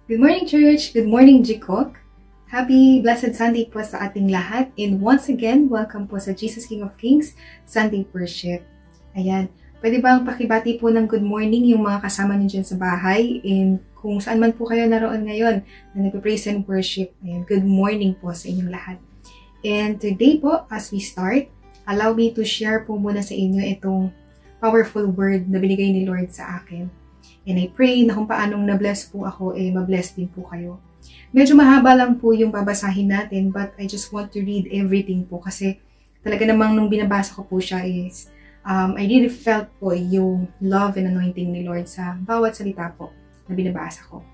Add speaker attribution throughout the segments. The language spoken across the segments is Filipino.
Speaker 1: Good morning, church! Good morning, Jikok! Happy Blessed Sunday po sa ating lahat. And once again, welcome po sa Jesus King of Kings Sunday Worship. Ayan, pwede bang pakibati po ng good morning yung mga kasama niyo dyan sa bahay? And kung saan man po kayo naroon ngayon na nagpe-praise and worship, ayan, good morning po sa inyong lahat. And today po, as we start, allow me to share po muna sa inyo itong powerful word na binigay ni Lord sa akin. And I pray na kung paanong na-bless po ako, ma-bless din po kayo. Medyo mahaba lang po yung babasahin natin, but I just want to read everything po kasi talaga namang nung binabasa ko po siya is, I really felt po yung love and anointing ni Lord sa bawat salita po na binabasa ko.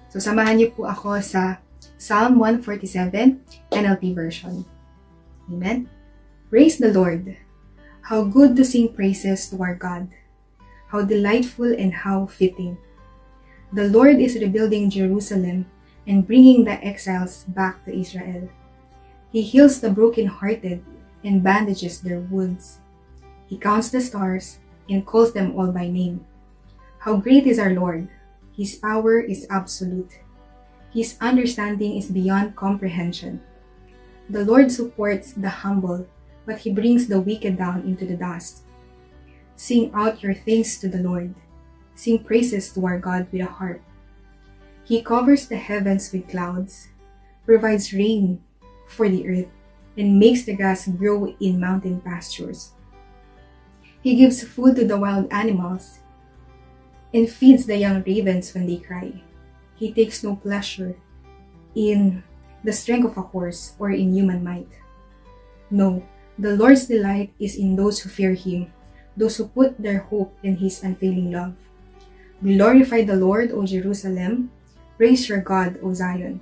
Speaker 1: So samahan niyo po ako sa Psalm 147, NLT version. Amen? Praise the Lord! How good to sing praises to our God! How delightful and how fitting. The Lord is rebuilding Jerusalem and bringing the exiles back to Israel. He heals the brokenhearted and bandages their wounds. He counts the stars and calls them all by name. How great is our Lord! His power is absolute. His understanding is beyond comprehension. The Lord supports the humble, but He brings the wicked down into the dust. Sing out your thanks to the Lord. Sing praises to our God with a harp. He covers the heavens with clouds, provides rain for the earth, and makes the grass grow in mountain pastures. He gives food to the wild animals and feeds the young ravens when they cry. He takes no pleasure in the strength of a horse or in human might. No, the Lord's delight is in those who fear Him, those who put their hope in His unfailing love. Glorify the Lord, O Jerusalem. Praise your God, O Zion.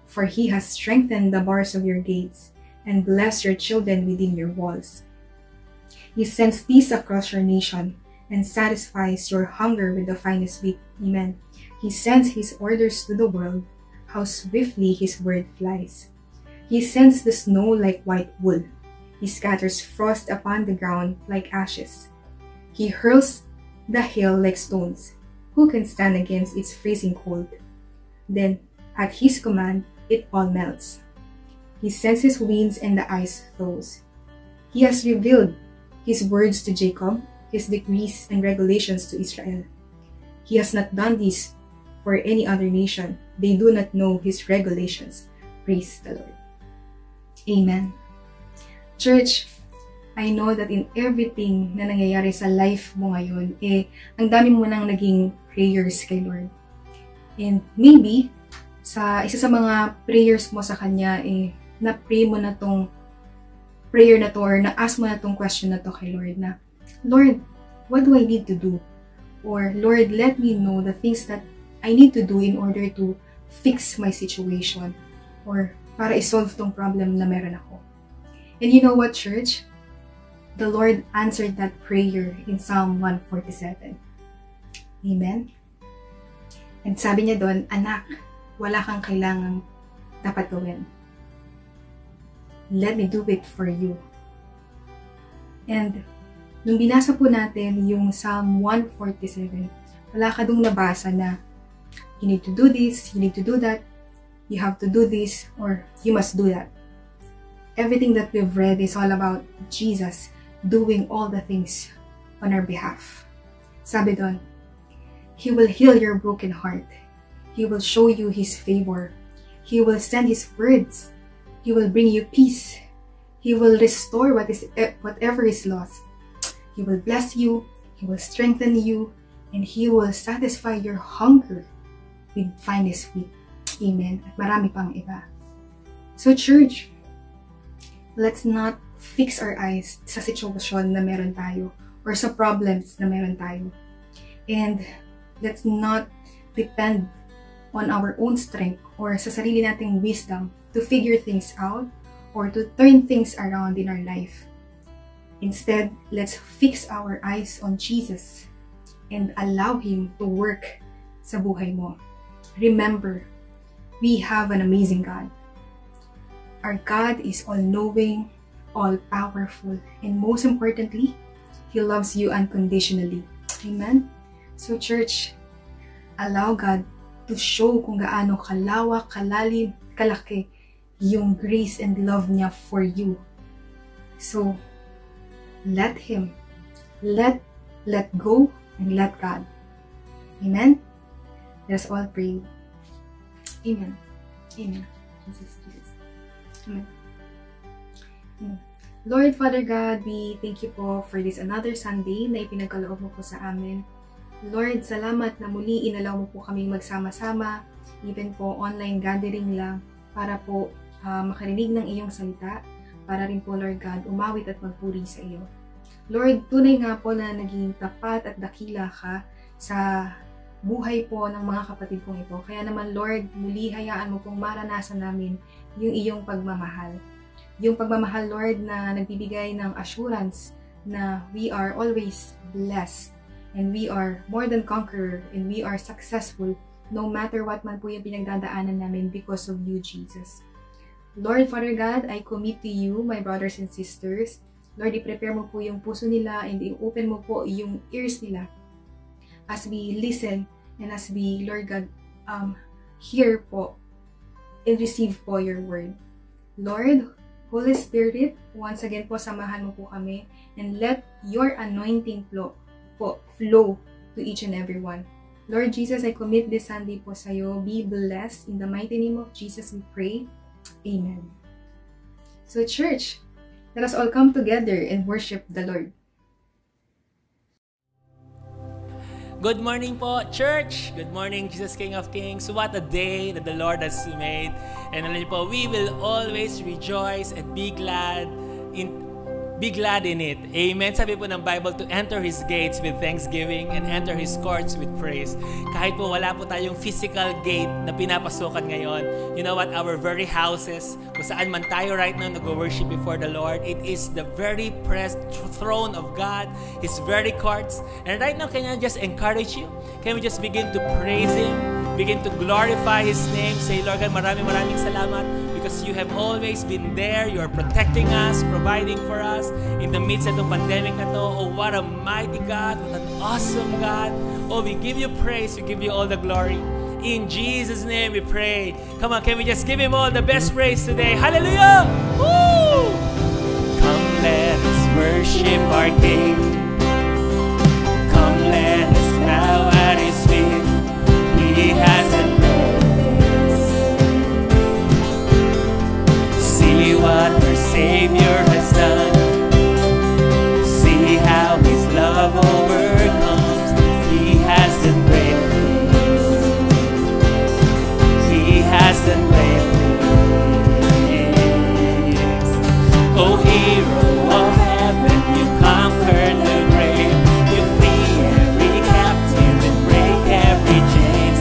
Speaker 1: For He has strengthened the bars of your gates and blessed your children within your walls. He sends peace across your nation and satisfies your hunger with the finest wheat. Amen. He sends His orders to the world. How swiftly His word flies. He sends the snow like white wool. He scatters frost upon the ground like ashes. He hurls the hail like stones. Who can stand against its freezing cold? Then, at His command, it all melts. He sends His winds and the ice thaws. He has revealed His words to Jacob, His decrees and regulations to Israel. He has not done this for any other nation. They do not know His regulations. Praise the Lord. Amen. Church, I know that in everything na nangyayari sa life mo ngayon, ang dami mo nang naging prayers kay Lord. And maybe, sa isa sa mga prayers mo sa Kanya, na-pray mo na tong prayer na to or na-ask mo na tong question na to kay Lord na, Lord, what do I need to do? Or, Lord, let me know the things that I need to do in order to fix my situation or para isolve tong problem na meron ako. And you know what, church? The Lord answered that prayer in Psalm 147. Amen? And sabi niya doon, anak, wala kang kailangang dapat gawin. Let me do it for you. And nung binasa po natin yung Psalm 147, wala ka dong nabasa na you need to do this, you need to do that, you have to do this, or you must do that. Everything that we've read is all about Jesus doing all the things on our behalf. Sabi doon, He will heal your broken heart. He will show you His favor. He will send His words. He will bring you peace. He will restore whatever is lost. He will bless you. He will strengthen you. And He will satisfy your hunger with finest wheat. Amen. At marami pang iba. So church, let's not fix our eyes sa sitwasyon na meron tayo or sa problems na meron tayo. And let's not depend on our own strength or sa sarili nating wisdom to figure things out or to turn things around in our life. Instead, let's fix our eyes on Jesus and allow Him to work sa buhay mo. Remember, we have an amazing God. Our God is all-knowing, all-powerful, and most importantly, He loves you unconditionally. Amen? So church, allow God to show kung gaano kalawak, kalalim, kalaki yung grace and love niya for you. So, let Him. Let go and let God. Amen? Let us all pray. Amen. Amen. Jesus. Amen. Amen. Lord, Father God, we thank you po for this another Sunday na ipinagkaloob mo po sa amin. Lord, salamat na muli inalaw mo po kaming magsama-sama, even po online gathering lang, para po makarinig ng iyong salita, para rin po, Lord God, umawit at magpuri sa iyo. Lord, tunay nga po na naging tapat at dakila ka sa buhay po ng mga kapatid kong ito. Kaya naman, Lord, muli hayaan mo pong maranasan namin yung iyong pagmamahal. Yung pagmamahal, Lord, na nagbibigay ng assurance na we are always blessed and we are more than conqueror and we are successful no matter what man po yung pinagdadaanan namin because of you, Jesus. Lord, Father God, I commit to you my brothers and sisters. Lord, i-prepare mo po yung puso nila and i-open mo po yung ears nila as we listen and as we, Lord God, hear po and receive po your word. Lord, Holy Spirit, once again po, samahan mo po kami and let your anointing flow to each and every one. Lord Jesus, I commit this Sunday po sa iyo. Be blessed. In the mighty name of Jesus we pray. Amen. So church, let us all come together and worship the Lord.
Speaker 2: Good morning po, church! Good morning, Jesus King of Kings. What a day that the Lord has made. And alam niyo po, we will always rejoice and be glad in it. Amen. Sabi po ng Bible, to enter His gates with thanksgiving and enter His courts with praise. Kahit po wala po tayong physical gate na pinapasukan ngayon, you know what, our very houses, kung saan man tayo right now nag-worship before the Lord, it is the very throne of God, His very courts. And right now, can I just encourage you? Can we just begin to praise Him? Begin to glorify His name. Say, Lord God, maraming salamat because you have always been there. You are protecting us, providing for us in the midst of the pandemic na to. Oh, what a mighty God. What an awesome God. Oh, we give you praise. We give you all the glory. In Jesus' name we pray. Come on, can we just give Him all the best praise today? Hallelujah! Woo! Come, let us worship our King. Come, let us bow at His feet. He has embraced. See what our Savior has done. See how His love overcomes. He has embraced. He has embraced. Oh, hero of heaven, you conquered the grave. You free every captive and break every chain.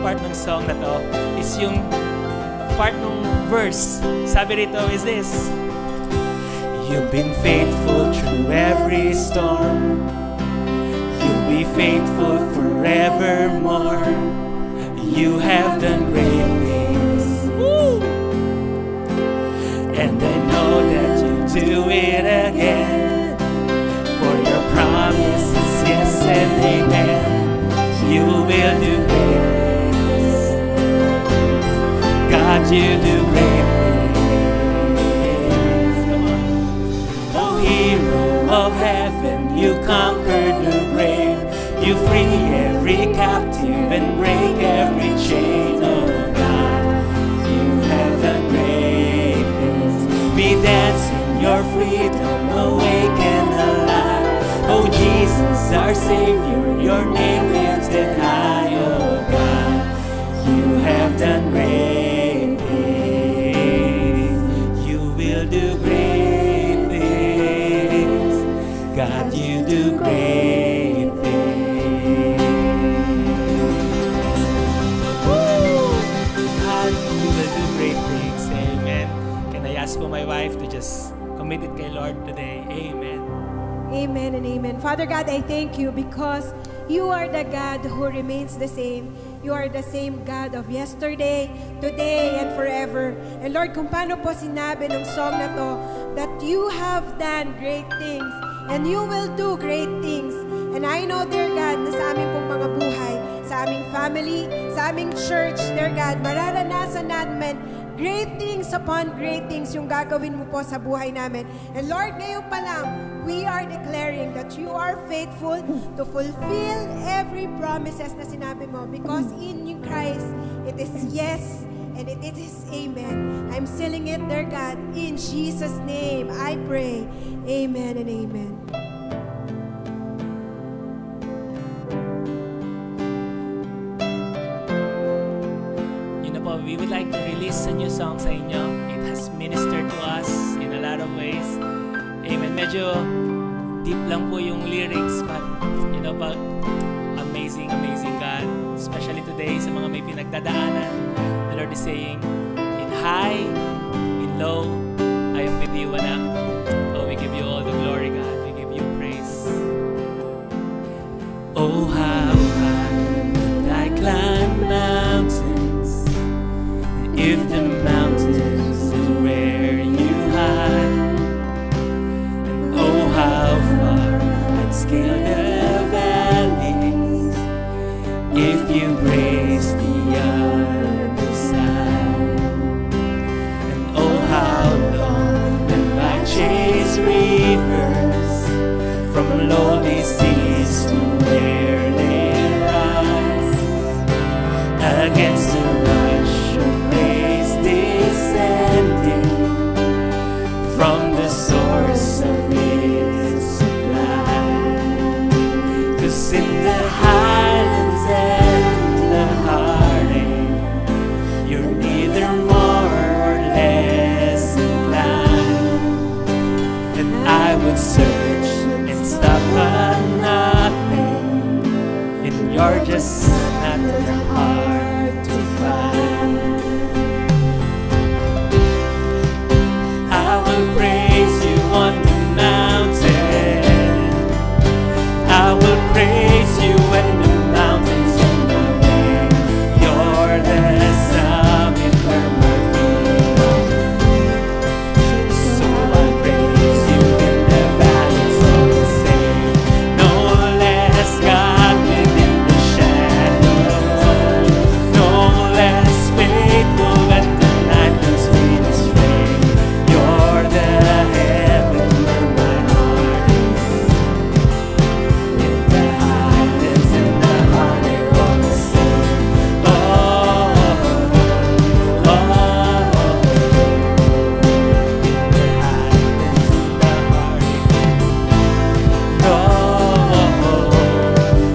Speaker 2: part ng song na to is yung part ng verse. Sabi rito is this: You've been faithful through every storm. You'll be faithful forevermore. You have done great things. Woo! And I know that you'll do it again. For your promise is yes and amen. You will do great things. God, you do great things. Come on. Oh, hero of heaven, you conquered the grave. You free every captive and break every chain. Oh God, you have done great things. We dance in your freedom, awake and alive. Oh Jesus, our Savior, your name lifted high. Oh God, you have done great things. You will do great things. God, you do great. Ask for my wife to just commit it kay Lord today. Amen.
Speaker 3: Amen and amen. Father God, I thank you because you are the God who remains the same. You are the same God of yesterday, today, and forever. And Lord, kung paano po sinabi ng song na to, that you have done great things and you will do great things. And I know, dear God, na sa aming pong mga buhay, sa aming family, sa aming church, dear God, mararanasan namin great things upon great things yung gagawin mo po sa buhay namin. And Lord, ngayon pa lang, we are declaring that you are faithful to fulfill every promises na sinabi mo. Because in you, Christ, it is yes and it is amen. I'm sealing it, dear God. In Jesus' name, I pray. Amen and amen.
Speaker 2: We would like to release a new song sa inyo. It has ministered to us in a lot of ways. Amen. Medyo deep lang po yung lyrics, but you know, but amazing, amazing God. Especially today sa mga may pinagdadaanan. The Lord is saying, in high, in low, I am with you, anak. Oh, we give you all the glory, God. We give you praise. Oh, how high would I climb mountains, if the mountains is where you hide, and oh how far I'd scale the valleys if you grace the other side, and oh how long will I chase rivers from lowly seas to where they rise against the rush of grace descending from the source of its supply. 'Cause in the highlands and the heartache, you're neither more or less inclined. And I would search and stop at nothing, and you're just not hard to find. I will praise you on the mountain. I will praise you when the mountains in the way. You're the summit where my feet are. So I'll praise you in the valleys all the same. No less God within the shadow. No less faithful when the night comes sweet as rain. You're the heaven where my heart is. In the highlands and the heartache all the same. Oh, oh, oh. In the highlands and the heartache. Oh, oh,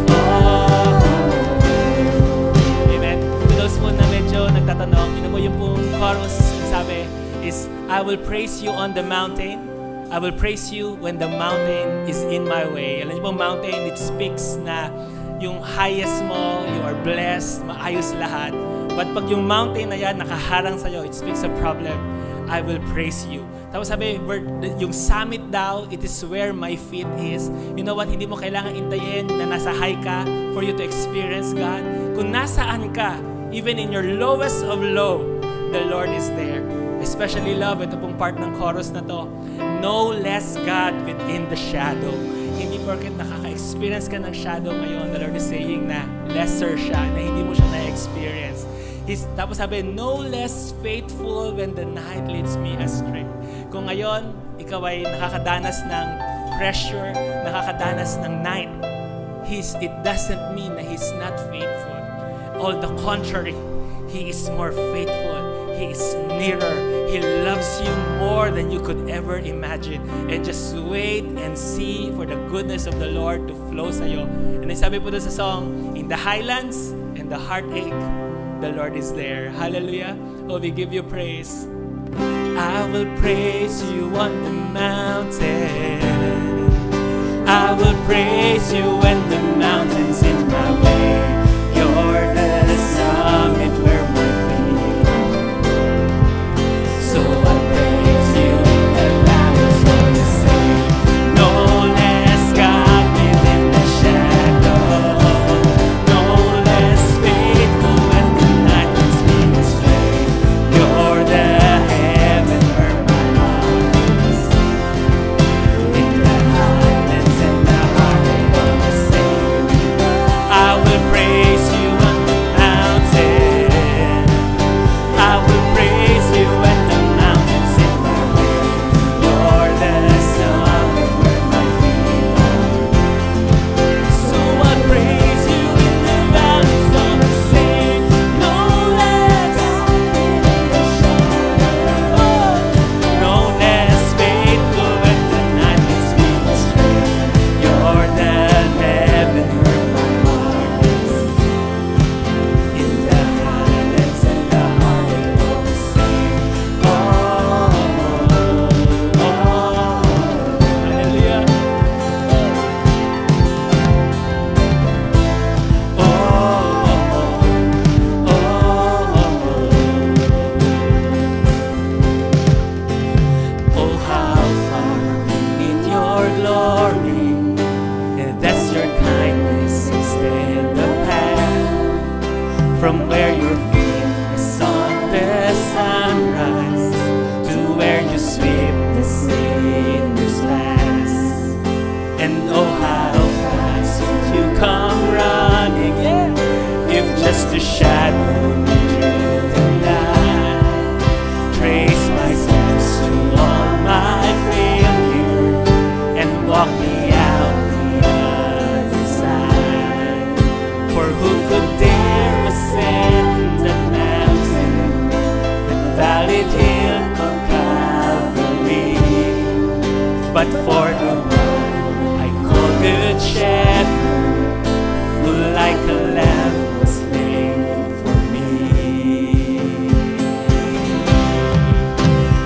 Speaker 2: oh. Amen. To those po na medyo nagtatanong, yun po yung pong chorus sabi is, I will praise you on the mountain. I will praise you when the mountain is in my way. Alam niyo po, mountain, it speaks na yung highest mo, you are blessed, maayos lahat. But pag yung mountain na yan nakaharang sa'yo, it speaks a problem, I will praise you. Tapos sabi, yung summit daw, it is where my feet is. You know what? Hindi mo kailangan intayin na nasa high ka for you to experience God. Kung nasaan ka, even in your lowest of low, the Lord is there. Especially love, ito pong part ng chorus na to. No less God within the shadow. Hindi porket nakaka-experience ka ng shadow ngayon, the Lord is saying na lesser siya, na hindi mo siya na-experience. Tapos sabi, no less faithful when the night leads me astray. Kung ngayon, ikaw ay nakakadanas ng pressure, nakakadanas ng night, it doesn't mean na He's not faithful. All the contrary, He is more faithful. He is nearer. He loves you more than you could ever imagine. And just wait and see for the goodness of the Lord to flow sa'yo. And then sabi po doon sa song, in the highlands and the heartache, the Lord is there. Hallelujah. Oh, we give you praise. I will praise you on the mountain. I will praise you when the mountain's in my way. You're the summit where my feet are. So I praise you in the valleys of the sea. No less God within the shadow. No less faithful when the night leads me astray. You're the heaven where my heart is. In the highlands and the heartache of the same. I will praise you on the mountain. I will praise you when the mountains in my way. You're the summit where my feet are. So I praise you in the valleys of the same. No less, no less faithful when the night leads me astray. You're the heaven where my heart is. In the highlands and the heartache of the same. Oh, hallelujah. Oh, how far in your glory, and that's your kindness extend the path from where your feet is on the sunrise to where you sweep the sinner's last. And oh, how fast you come running, if just a shadow and I trace my steps to all my failure and walk me out the other side. For who could dare ascend the mountain, the valley hill of Calvary, but for the one I call Good Shepherd, who like a lamb was slain for me.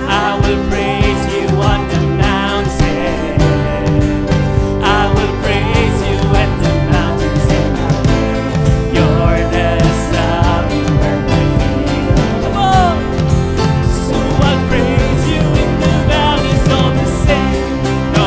Speaker 2: I will praise you on the mountain. I will praise you at the mountains in my way. You're the summit where my feet are. Come on! So I praise you in the valleys of the same. No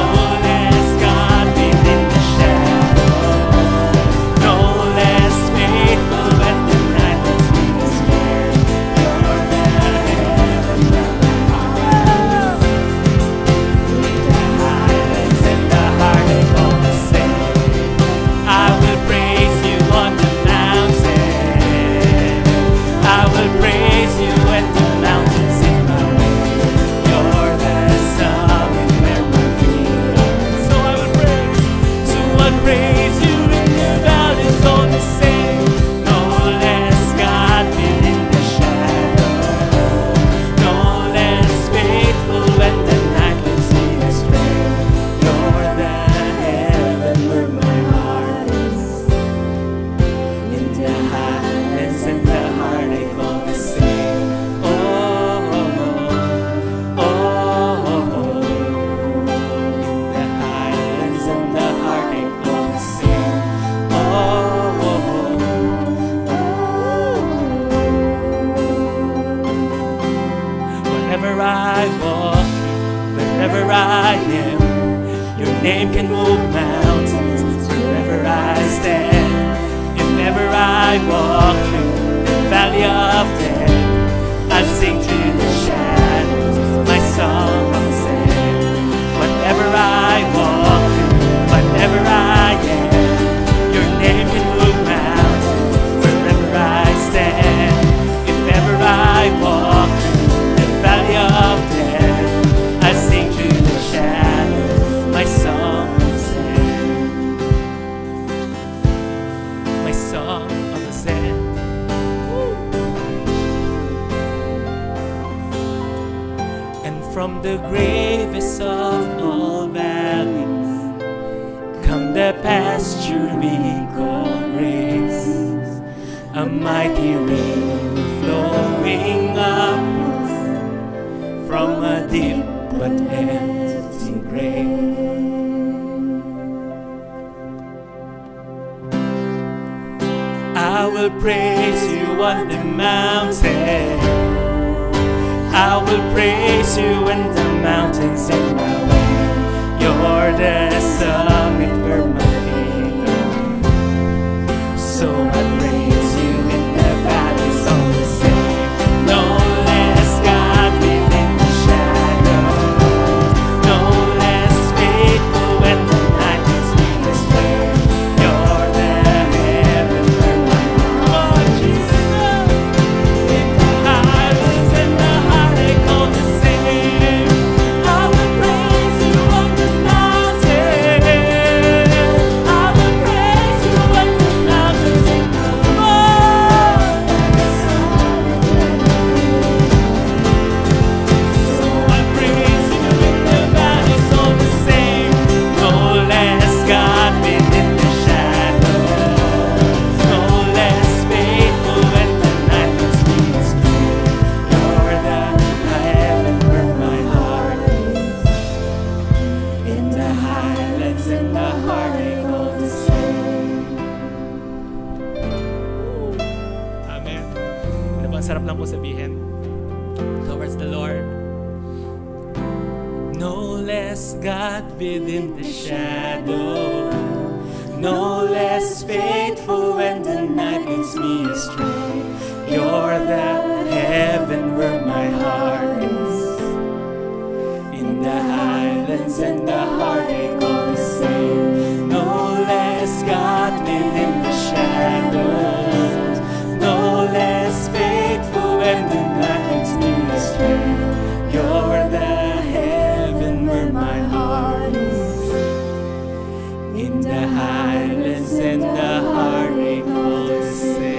Speaker 2: I walk, wherever I am, your name can move mountains. Wherever I stand, if ever I walk through the valley of death, I'll sing through the shadows my song of ascent. Whatever I walk through, whatever I am, your name can move mountains. Wherever I stand, if ever I walk through the valley of death, I sing through the shadows my song of ascent. My song of ascent. And from the gravest of all valleys come the pasture we call grace, a mighty river flowing upwards from a deep but empty grave. I will praise you on the mountain, I will praise you when the mountains in my way. You're the summit where my feet are. So I praise you in the valleys of the same. No less God within the shadows, no less faithful when the night is being astray. You're the heaven where my heart is. In the highlands and the heartache all the same. I will praise you on the mountain, I will praise you on the mountains in the Lord. So I praise you in the valleys all the same. No less God within the shadows, no less faithful when the night is being astray. You're the heaven where my heart is. In the highlands and the heartache all the same. Amen. Ano ba, sarap lang po sabihin towards the Lord. No less God within the shadow, no less faithful when the night leads me astray. You're the heaven where my heart is. In the highlands and the heartache all the same. No less God within the shadows, no less faithful when the night leads me astray. You're the heaven where my heart is. In the highlands and the heartache all the same.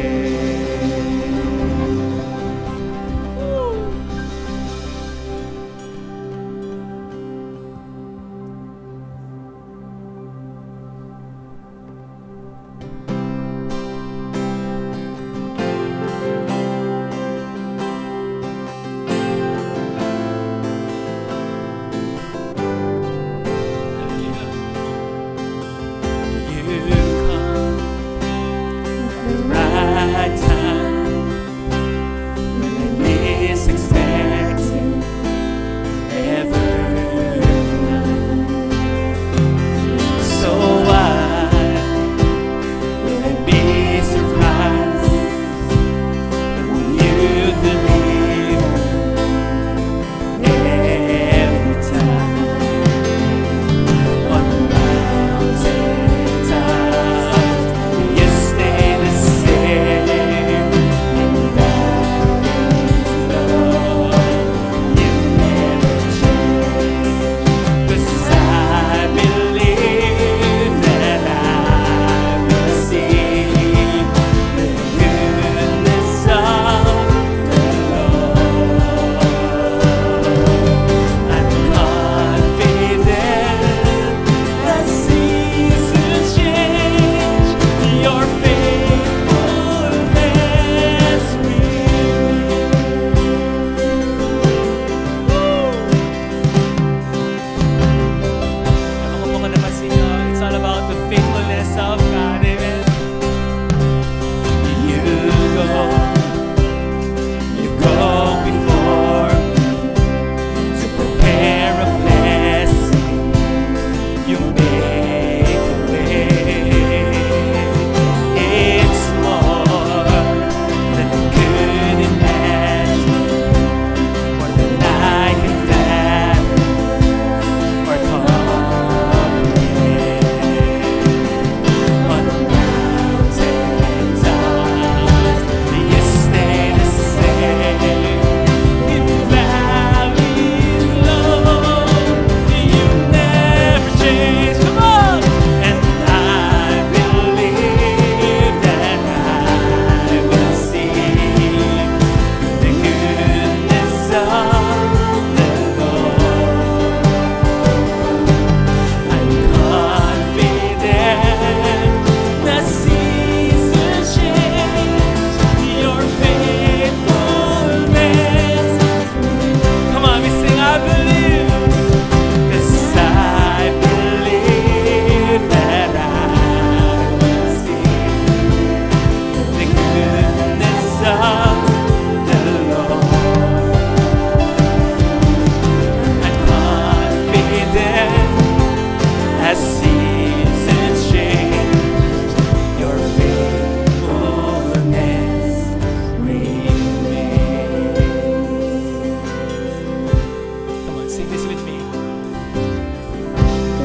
Speaker 2: Sing this with me.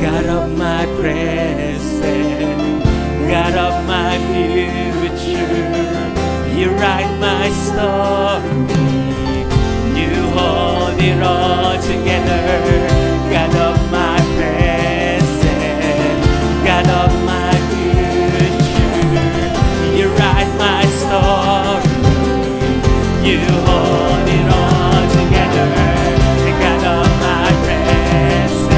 Speaker 2: God of my present, God of my future, you write my story, you hold it all together. God of my present, God of my future, you write my story, you hold it all together. God of my present,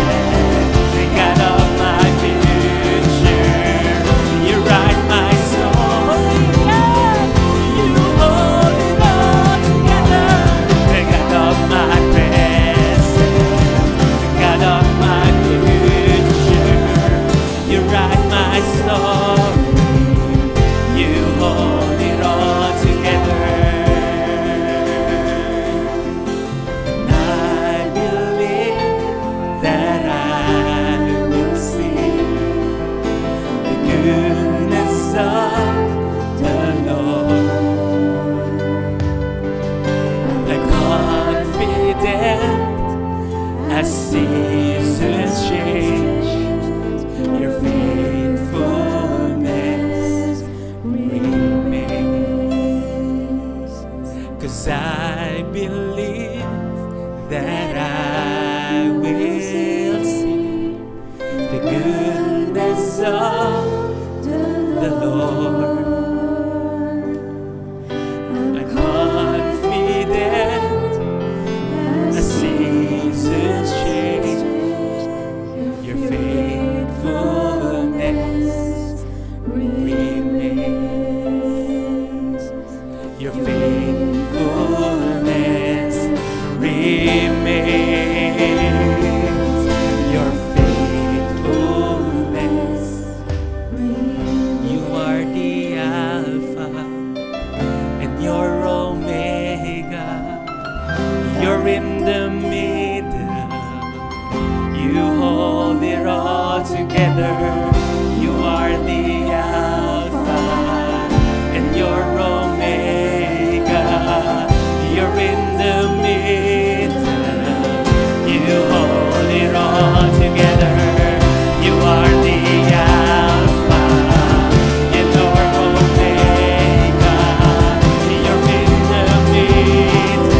Speaker 2: God of my future, you write my story, you hold it all together. God of my present, God of my future, you write my story, you hold it all together. I believe that I will see the goodness of the Lord. I'm confident as seasons change, your faithfulness remains. 'Cause I believe that I will see the goodness of the Lord. I'm confident as seasons change, your faithfulness remains. Your faithfulness remains. Your faithfulness. You are the Alpha and you're Omega. You're in the middle. You hold it all together. You are the Alpha and you're Omega. You're in the middle. You hold it all together. You are the Alpha and you're Omega. You're in the middle.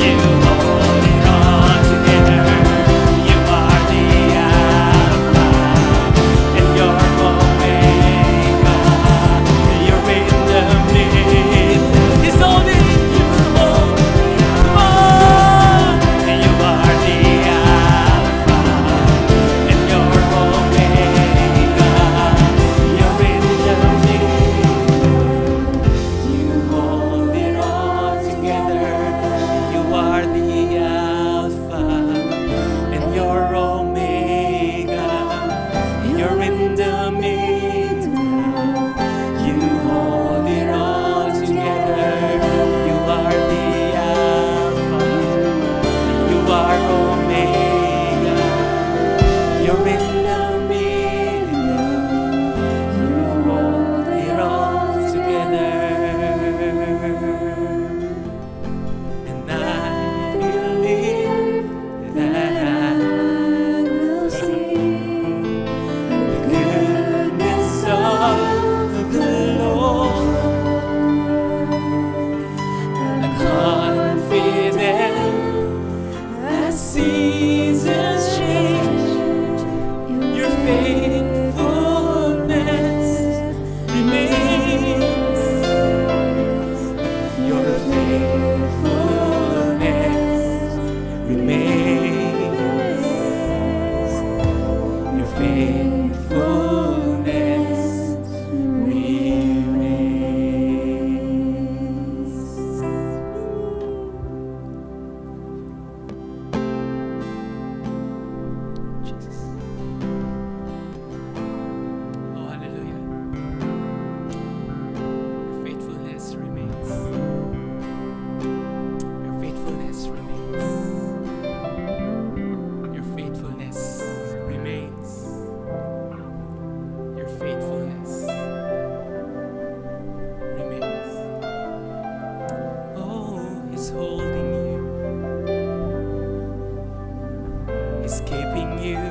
Speaker 2: You hold it all together. You are the Alpha is keeping you.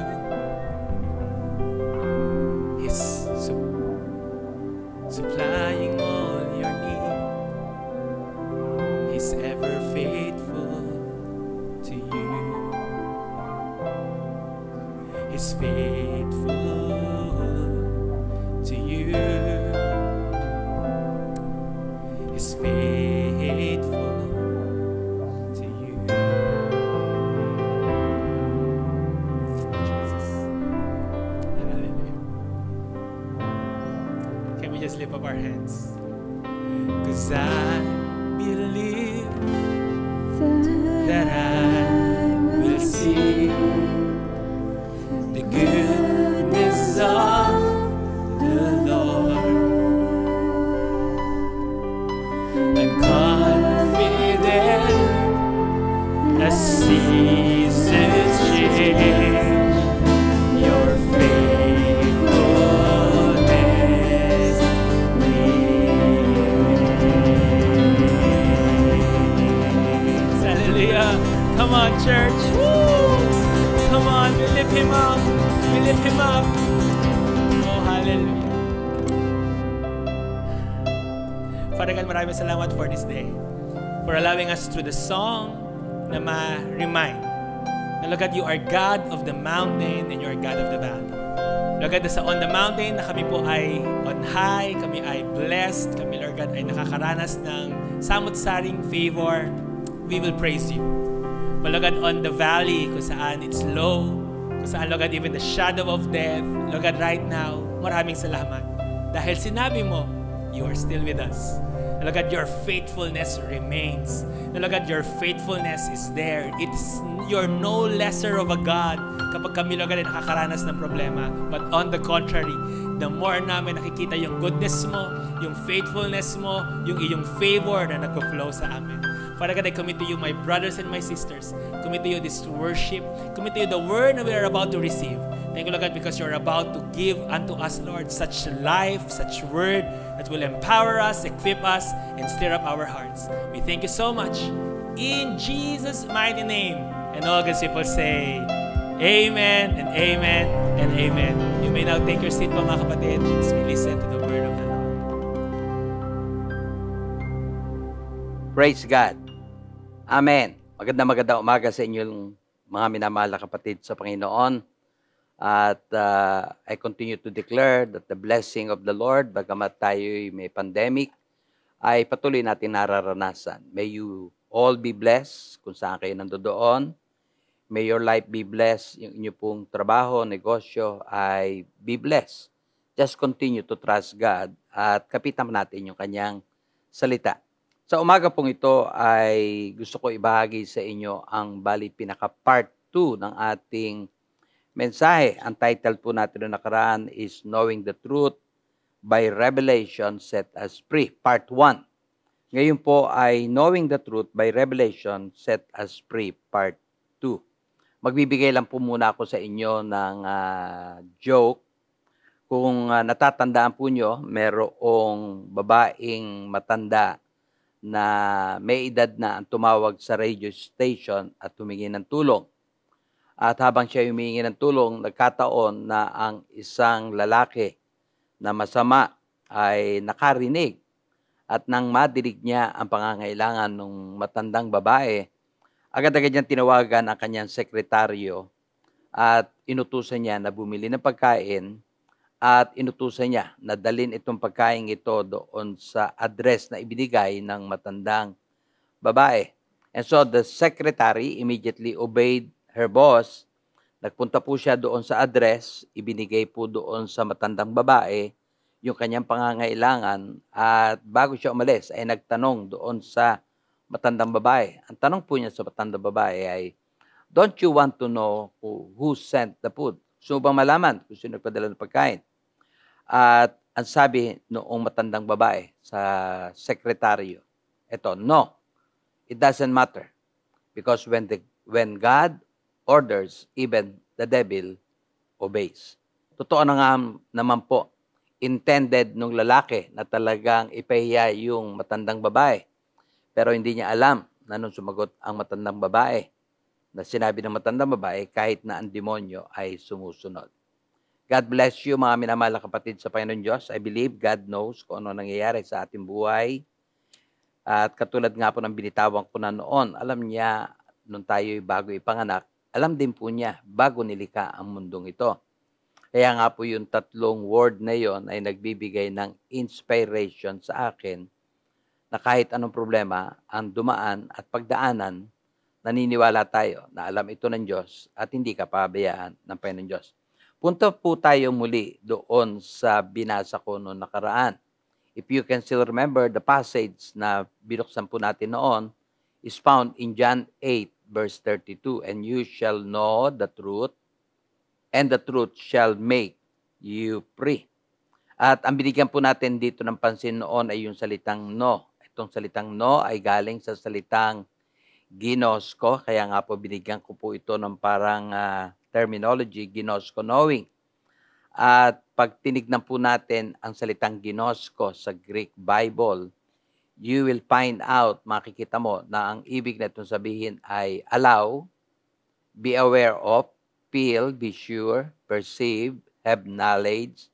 Speaker 2: He's supplying all your need. He's ever faithful to you. He's faithful to you. He's faithful to you. Jesus. Hallelujah. Can we just lift up our hands? 'Cause I believe that I will see the goodness of the Lord. I'm confident as seasons change, your faithfulness remains. Hallelujah. Come on, church. Woo! Come on, we lift him up. We lift him up. Oh, hallelujah. Father God, maraming salamat for this day. For allowing us through the song na ma-remind na, Lord God, you are God of the mountain and you are God of the valley. Lord God, sa on the mountain na kami po ay on high, kami ay blessed, kami, Lord God, ay nakakaranas ng samot-saring favor, we will praise you. But Lord God, on the valley, kung saan it's low, kung saan, Lord God, even the shadow of death, Lord God, right now, maraming salamat. Dahil sinabi mo, you are still with us. Lord God, your faithfulness remains. Lord God, your faithfulness is there. You're no lesser of a God kapag kami, Lord God, ay nakakaranas ng problema. But on the contrary, the more namin nakikita yung goodness mo, yung faithfulness mo, yung iyong favor na nag-flow sa amin. Father God, I commit to you my brothers and my sisters. Commit to you this worship. Commit to you the word that we are about to receive. Thank you, Lord God, because you're about to give unto us, Lord, such life, such word that will empower us, equip us, and stir up our hearts. We thank you so much. In Jesus' mighty name. And all God's people say, Amen and Amen and Amen. You may now take your seat po, mga kapatid, as we listen to the word of the Lord.
Speaker 4: Praise God. Amen. Magandang umaga sa inyong mga minamahal na kapatid sa Panginoon. At I continue to declare that the blessing of the Lord, bagamat tayo'y may pandemic, ay patuloy natin nararanasan. May you all be blessed kung saan kayo nandoon. May your life be blessed. Yung inyo pong trabaho, negosyo ay be blessed. Just continue to trust God at kapitan natin yung kanyang salita. Sa umaga pong ito ay gusto ko ibahagi sa inyo ang bali pinaka-part 2 ng ating mensahe. Ang title po natin na nakaraan is Knowing the Truth by Revelation Set Us Free, Part 1. Ngayon po ay Knowing the Truth by Revelation Set Us Free, Part 2. Magbibigay lang po muna ako sa inyo ng joke. Kung natatandaan po nyo, merong babaeng matanda na may edad na ang tumawag sa radio station at humingi ng tulong. At habang siya humingi ng tulong, nagkataon na ang isang lalaki na masama ay nakarinig. At nang madinig niya ang pangangailangan ng matandang babae, agad-agad niyang tinawagan ang kanyang sekretaryo at inutusan niya na bumili ng pagkain at inutusan niya na dalhin itong pagkain ito doon sa address na ibinigay ng matandang babae. And so the secretary immediately obeyed her boss. Nagpunta po siya doon sa address, ibinigay po doon sa matandang babae yung kanyang pangangailangan at bago siya umalis ay nagtanong doon sa matandang babae. Ang tanong po niya sa matandang babae ay, don't you want to know who sent the food? Gusto mo bang malaman kung sino nagpadala ng pagkain? At ang sabi noong matandang babae sa sekretaryo, eto, no, it doesn't matter. Because when God orders, even the devil obeys. Totoo na nga naman po, intended nung lalaki na talagang ipahiya yung matandang babae. Pero hindi niya alam na nung sumagot ang matandang babae, na sinabi ng matandang babae kahit na ang demonyo ay sumusunod. God bless you mga minamahal na kapatid sa Panginoon Diyos. I believe God knows kung ano nangyayari sa ating buhay. At katulad nga po ng binitawan ko na noon, alam niya nung tayo'y bago ipanganak, alam din po niya bago nilikha ang mundong ito. Kaya nga po yung tatlong word na yon ay nagbibigay ng inspiration sa akin na kahit anong problema ang dumaan at pagdaanan, naniniwala tayo na alam ito ng Diyos at hindi ka pabayaan ng Panginoon Diyos. Punta po tayo muli doon sa binasa ko noong nakaraan. If you can still remember, the passage na binuksan po natin noon is found in John 8, verse 32. And you shall know the truth, and the truth shall make you free. At ang binigyan po natin dito ng pansin noon ay yung salitang no. Itong salitang no ay galing sa salitang ginosko, kaya nga po binigyan ko po ito ng parang terminology, ginosko, knowing. At pag tinignan po natin ang salitang ginosko sa Greek Bible, you will find out, makikita mo, na ang ibig na itong sabihin ay allow, be aware of, feel, be sure, perceive, have knowledge,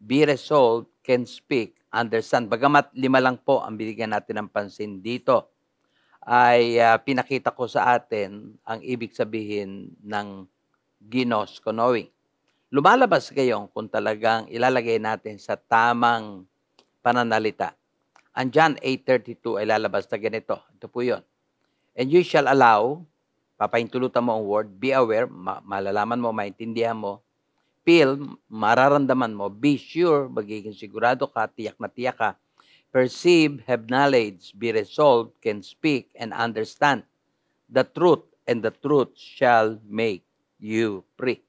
Speaker 4: be resolved, can speak, understand. Bagamat 5 lang po ang binigyan natin ng pansin dito, ay pinakita ko sa atin ang ibig sabihin ng ginosko, knowing. Lumalabas ngayon kung talagang ilalagay natin sa tamang pananalita. Ang John 8:32 ay lalabas na ganito. Ito po yun. And you shall allow, papahintulutan mo ang word, be aware, malalaman mo, maintindihan mo, feel, mararamdaman mo, be sure, magiging sigurado ka, tiyak na tiyak ka, perceive, have knowledge, be resolved, can speak, and understand the truth, and the truth shall make you free.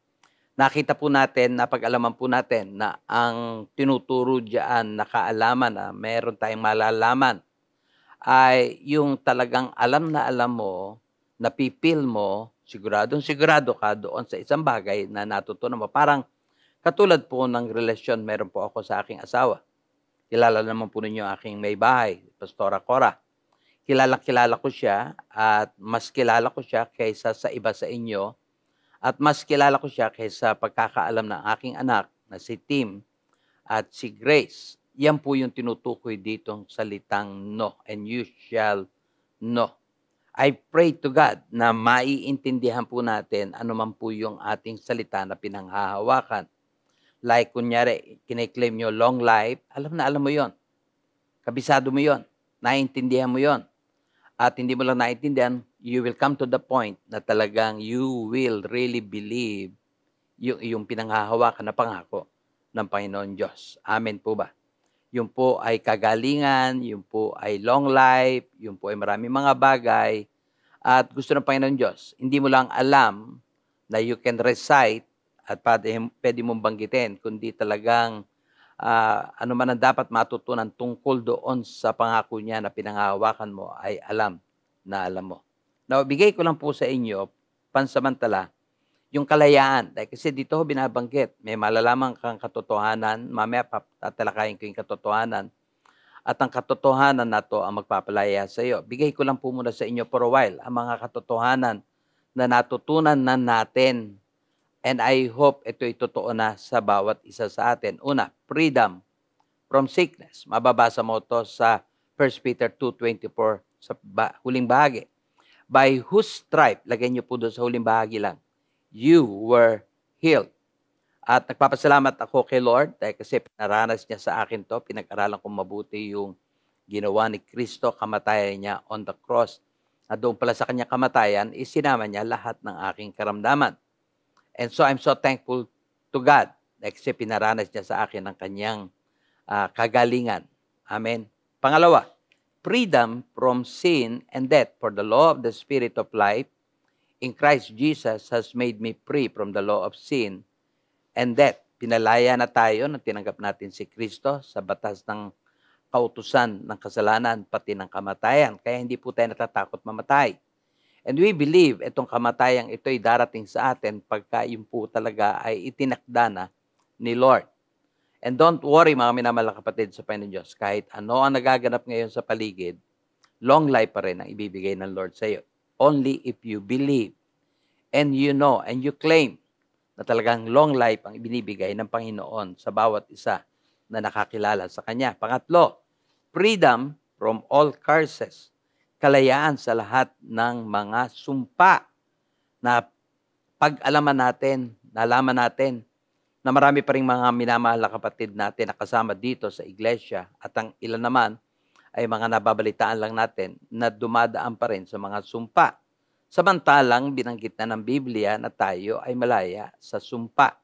Speaker 4: Nakita po natin, napag-alaman po natin na ang tinuturo diyan na kaalaman na meron tayong malalaman ay yung talagang alam na alam mo, napipil mo, siguradong sigurado ka doon sa isang bagay na natutunan mo. Parang katulad po ng relasyon meron po ako sa aking asawa. Kilala naman po ninyo aking may bahay, Pastora Cora. Kilala ko siya at mas kilala ko siya kaysa sa iba sa inyo. At mas kilala ko siya kaysa pagkakaalam ng aking anak na si Tim at si Grace. Yan po yung tinutukoy ditong salitang no, and you shall know. I pray to God na maiintindihan po natin ano man po yung ating salita na pinanghahawakan. Like kunyari, kiniklaim nyo long life, alam na alam mo yon. Kabisado mo yon. Naiintindihan mo yon. At hindi mo lang naiintindihan, you will come to the point na talagang you will really believe yung pinanghahawakan na pangako ng Panginoon Diyos. Amen po ba? Yung po ay kagalingan, yung po ay long life, yung po ay maraming mga bagay. At gusto ng Panginoon Diyos, hindi mo lang alam na you can recite at pwede mong banggitin, kundi talagang ano man ang dapat matutunan tungkol doon sa pangako niya na pinanghahawakan mo ay alam na alam mo. Now, bigay ko lang po sa inyo, pansamantala, yung kalayaan. Kasi dito ho binabanggit, may malalaman kang katotohanan, mamaya tatalakayin ko yung katotohanan, at ang katotohanan na to ang magpapalaya sa iyo. Bigay ko lang po muna sa inyo for a while ang mga katotohanan na natutunan na natin. And I hope ito'y totoo na sa bawat isa sa atin. Una, freedom from sickness. Mababasa mo to sa 1 Peter 2:24 sa huling bahagi. By whose stripe, lagay niyo po doon sa huling bahagi lang, you were healed. At nagpapasalamat ako kay Lord dahil kasi pinaranas niya sa akin to, pinag-aralan kong mabuti yung ginawa ni Kristo, kamatayan niya on the cross. At doon pala sa kanyang kamatayan, isinama niya lahat ng aking karamdaman. And so I'm so thankful to God kasi pinaranas niya sa akin ang kanyang kagalingan. Amen. Pangalawa, freedom from sin and death, for the law of the Spirit of life in Christ Jesus has made me free from the law of sin and death. Pinalaya na tayo na tinanggap natin si Kristo sa batas ng kautusan ng kasalanan pati ng kamatayan. Kaya hindi po tayo natatakot mamatay. And we believe itong kamatayang ito'y darating sa atin pagka yun po talaga ay itinakda na ni Lord. And don't worry mga minamahal na kapatid sa Panginoon Diyos, kahit ano ang nagaganap ngayon sa paligid, long life pa rin ang ibibigay ng Lord sa iyo. Only if you believe. and you know and you claim na talagang long life ang ibinibigay ng Panginoon sa bawat isa na nakakilala sa Kanya. Pangatlo, freedom from all curses. Kalayaan sa lahat ng mga sumpa na pag-alaman natin, nalaman natin na marami pa rin mga minamahal na kapatid natin na kasama dito sa iglesia at ang ilan naman ay mga nababalitaan lang natin na dumadaan pa rin sa mga sumpa. Samantalang binanggit na ng Biblia na tayo ay malaya sa sumpa.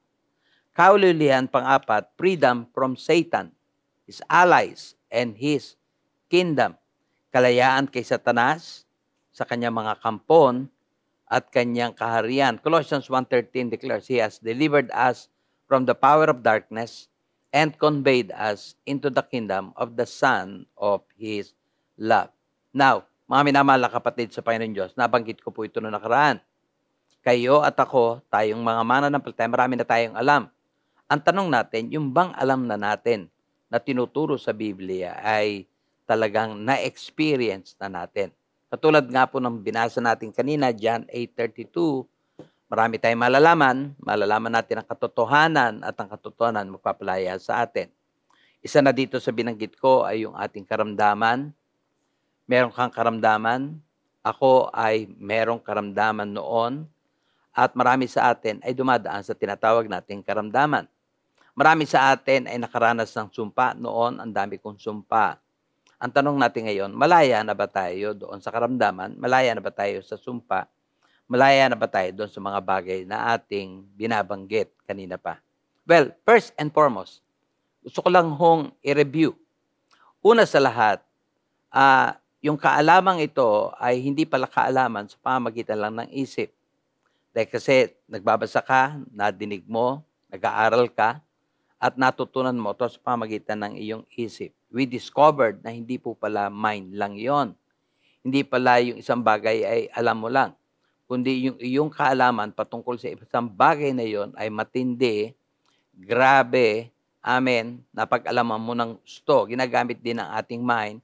Speaker 4: Kaululihan pang-apat, freedom from Satan, his allies, and his kingdom. Kalayaan kay Satanas sa kanyang mga kampon at kanyang kaharian. Colossians 1:13 declares, He has delivered us from the power of darkness and conveyed us into the kingdom of the Son of His love. Now, mga minamahal na kapatid sa Panginoon Diyos, nabanggit ko po ito noong nakaraan. Kayo at ako, tayong mga mananampalataya, marami na tayong alam. Ang tanong natin, yung bang alam na natin na tinuturo sa Biblia ay talagang na-experience na natin? Katulad nga po ng binasa natin kanina, John 8:32, marami tayong malalaman natin ang katotohanan at ang katotohanan magpapalaya sa atin. Isa na dito sa binanggit ko ay yung ating karamdaman. Meron kang karamdaman, ako ay merong karamdaman noon, at marami sa atin ay dumadaan sa tinatawag nating karamdaman. Marami sa atin ay nakaranas ng sumpa noon, ang dami kong sumpa. Ang tanong natin ngayon, malaya na ba tayo doon sa karamdaman? Malaya na ba tayo sa sumpa? Malaya na ba tayo doon sa mga bagay na ating binabanggit kanina pa? Well, first and foremost, gusto ko lang hong i-review. Una sa lahat, yung kaalamang ito ay hindi pala kaalaman sa pamamagitan lang ng isip. Dahil kasi nagbabasa ka, nadinig mo, nag-aaral ka, at natutunan mo ito sa pamamagitan ng iyong isip. We discovered na hindi po pala mind lang yon. Hindi pala yung isang bagay ay alam mo lang, kundi yung iyong kaalaman patungkol sa isang bagay na yon ay matindi, grabe, amen, napag-alaman mo ng gusto, ginagamit din ng ating mind.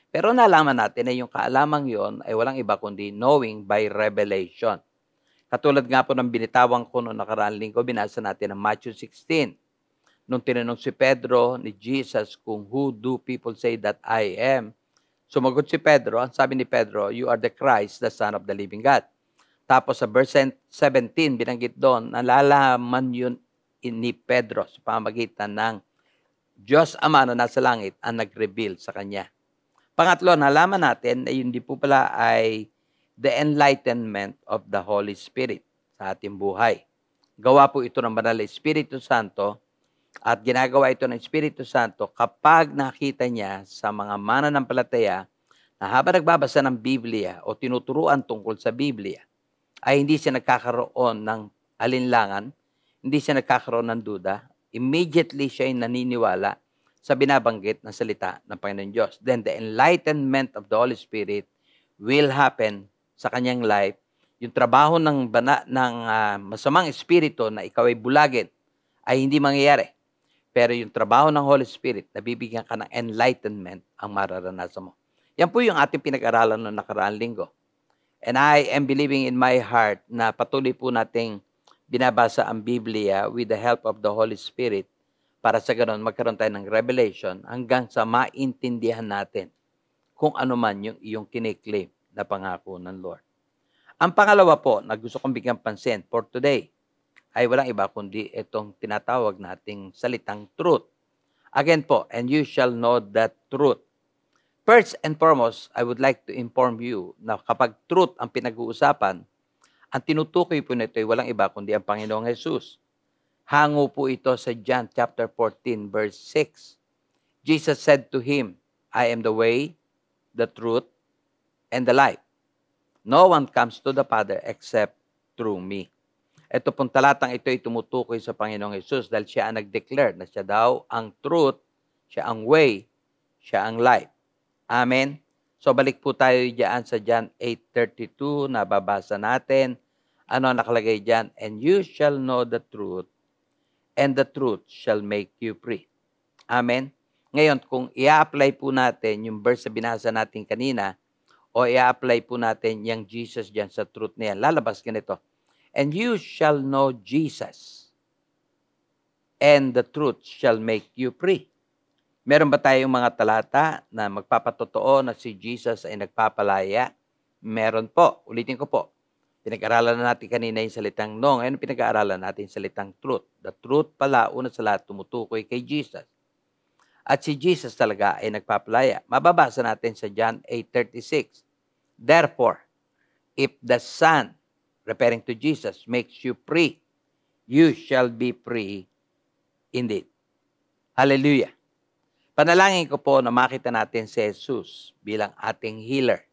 Speaker 4: Pero nalaman natin na yung kaalamang yon ay walang iba kundi knowing by revelation. Katulad nga po ng binitawan ko noong nakaraang linggo, binasa natin ang Matthew 16. Nung tinanong si Pedro ni Jesus kung who do people say that I am, sumagot si Pedro, ang sabi ni Pedro, you are the Christ, the Son of the living God. Tapos sa verse 17, binanggit doon, nalalaman yun ni Pedro sa pamamagitan ng Diyos Ama na nasa langit ang nag-reveal sa kanya. Pangatlo, nalaman natin na yun di po pala ay the enlightenment of the Holy Spirit sa ating buhay. Gawa po ito ng Banal na Espiritu Santo at ginagawa ito ng Espiritu Santo kapag nakita niya sa mga mananampalataya na habang nagbabasa ng Biblia o tinuturuan tungkol sa Biblia, ay hindi siya nagkakaroon ng alinlangan, hindi siya nagkakaroon ng duda, immediately siya ay naniniwala sa binabanggit na salita ng Panginoon Diyos. Then the enlightenment of the Holy Spirit will happen sa kanyang life. Yung trabaho ng masamang espiritu na ikaw ay bulagin ay hindi mangyayari. Pero yung trabaho ng Holy Spirit, nabibigyan ka ng enlightenment ang mararanasan mo. Yan po yung ating pinag-aralan noong nakaraang linggo. And I am believing in my heart na patuloy po nating binabasa ang Biblia with the help of the Holy Spirit para sa ganun magkaroon tayo ng revelation hanggang sa maintindihan natin kung ano man yung iyong kiniklaim na pangako ng Lord. Ang pangalawa po na gusto kong bigyan pansin for today ay walang iba kundi itong tinatawag nating salitang truth. Again po, and you shall know that truth. First and foremost, I would like to inform you na kapag truth ang pinag-uusapan, ang tinutukoy po nito ay walang iba kundi ang Panginoong Jesus. Hango po ito sa John chapter 14 verse 6. Jesus said to him, I am the way, the truth, and the life. No one comes to the Father except through me. Ito pong talatang ito ay tumutukoy sa Panginoong Jesus dahil siya ang nag-declare na siya daw ang truth, siya ang way, siya ang life. Amen? So balik po tayo diyan sa John 8:32 na babasa natin. Ano ang nakalagay diyan? And you shall know the truth, and the truth shall make you free. Amen? Ngayon, kung i-apply po natin yung verse na binasa natin kanina, o i-apply po natin yung Jesus diyan sa truth na yan, lalabas ganito. And you shall know Jesus, and the truth shall make you free. Meron ba tayong mga talata na magpapatotoo na si Jesus ay nagpapalaya? Meron po. Ulitin ko po. Pinag-aralan na natin kanina yung salitang no. Ngayon pinag-aaralan natin yung salitang truth. The truth pala, una sa lahat, tumutukoy kay Jesus. At si Jesus talaga ay nagpapalaya. Mababasa natin sa John 8:36. Therefore, if the Son, referring to Jesus, makes you free, you shall be free indeed. Hallelujah. Panalangin ko po na makita natin si Jesus bilang ating healer.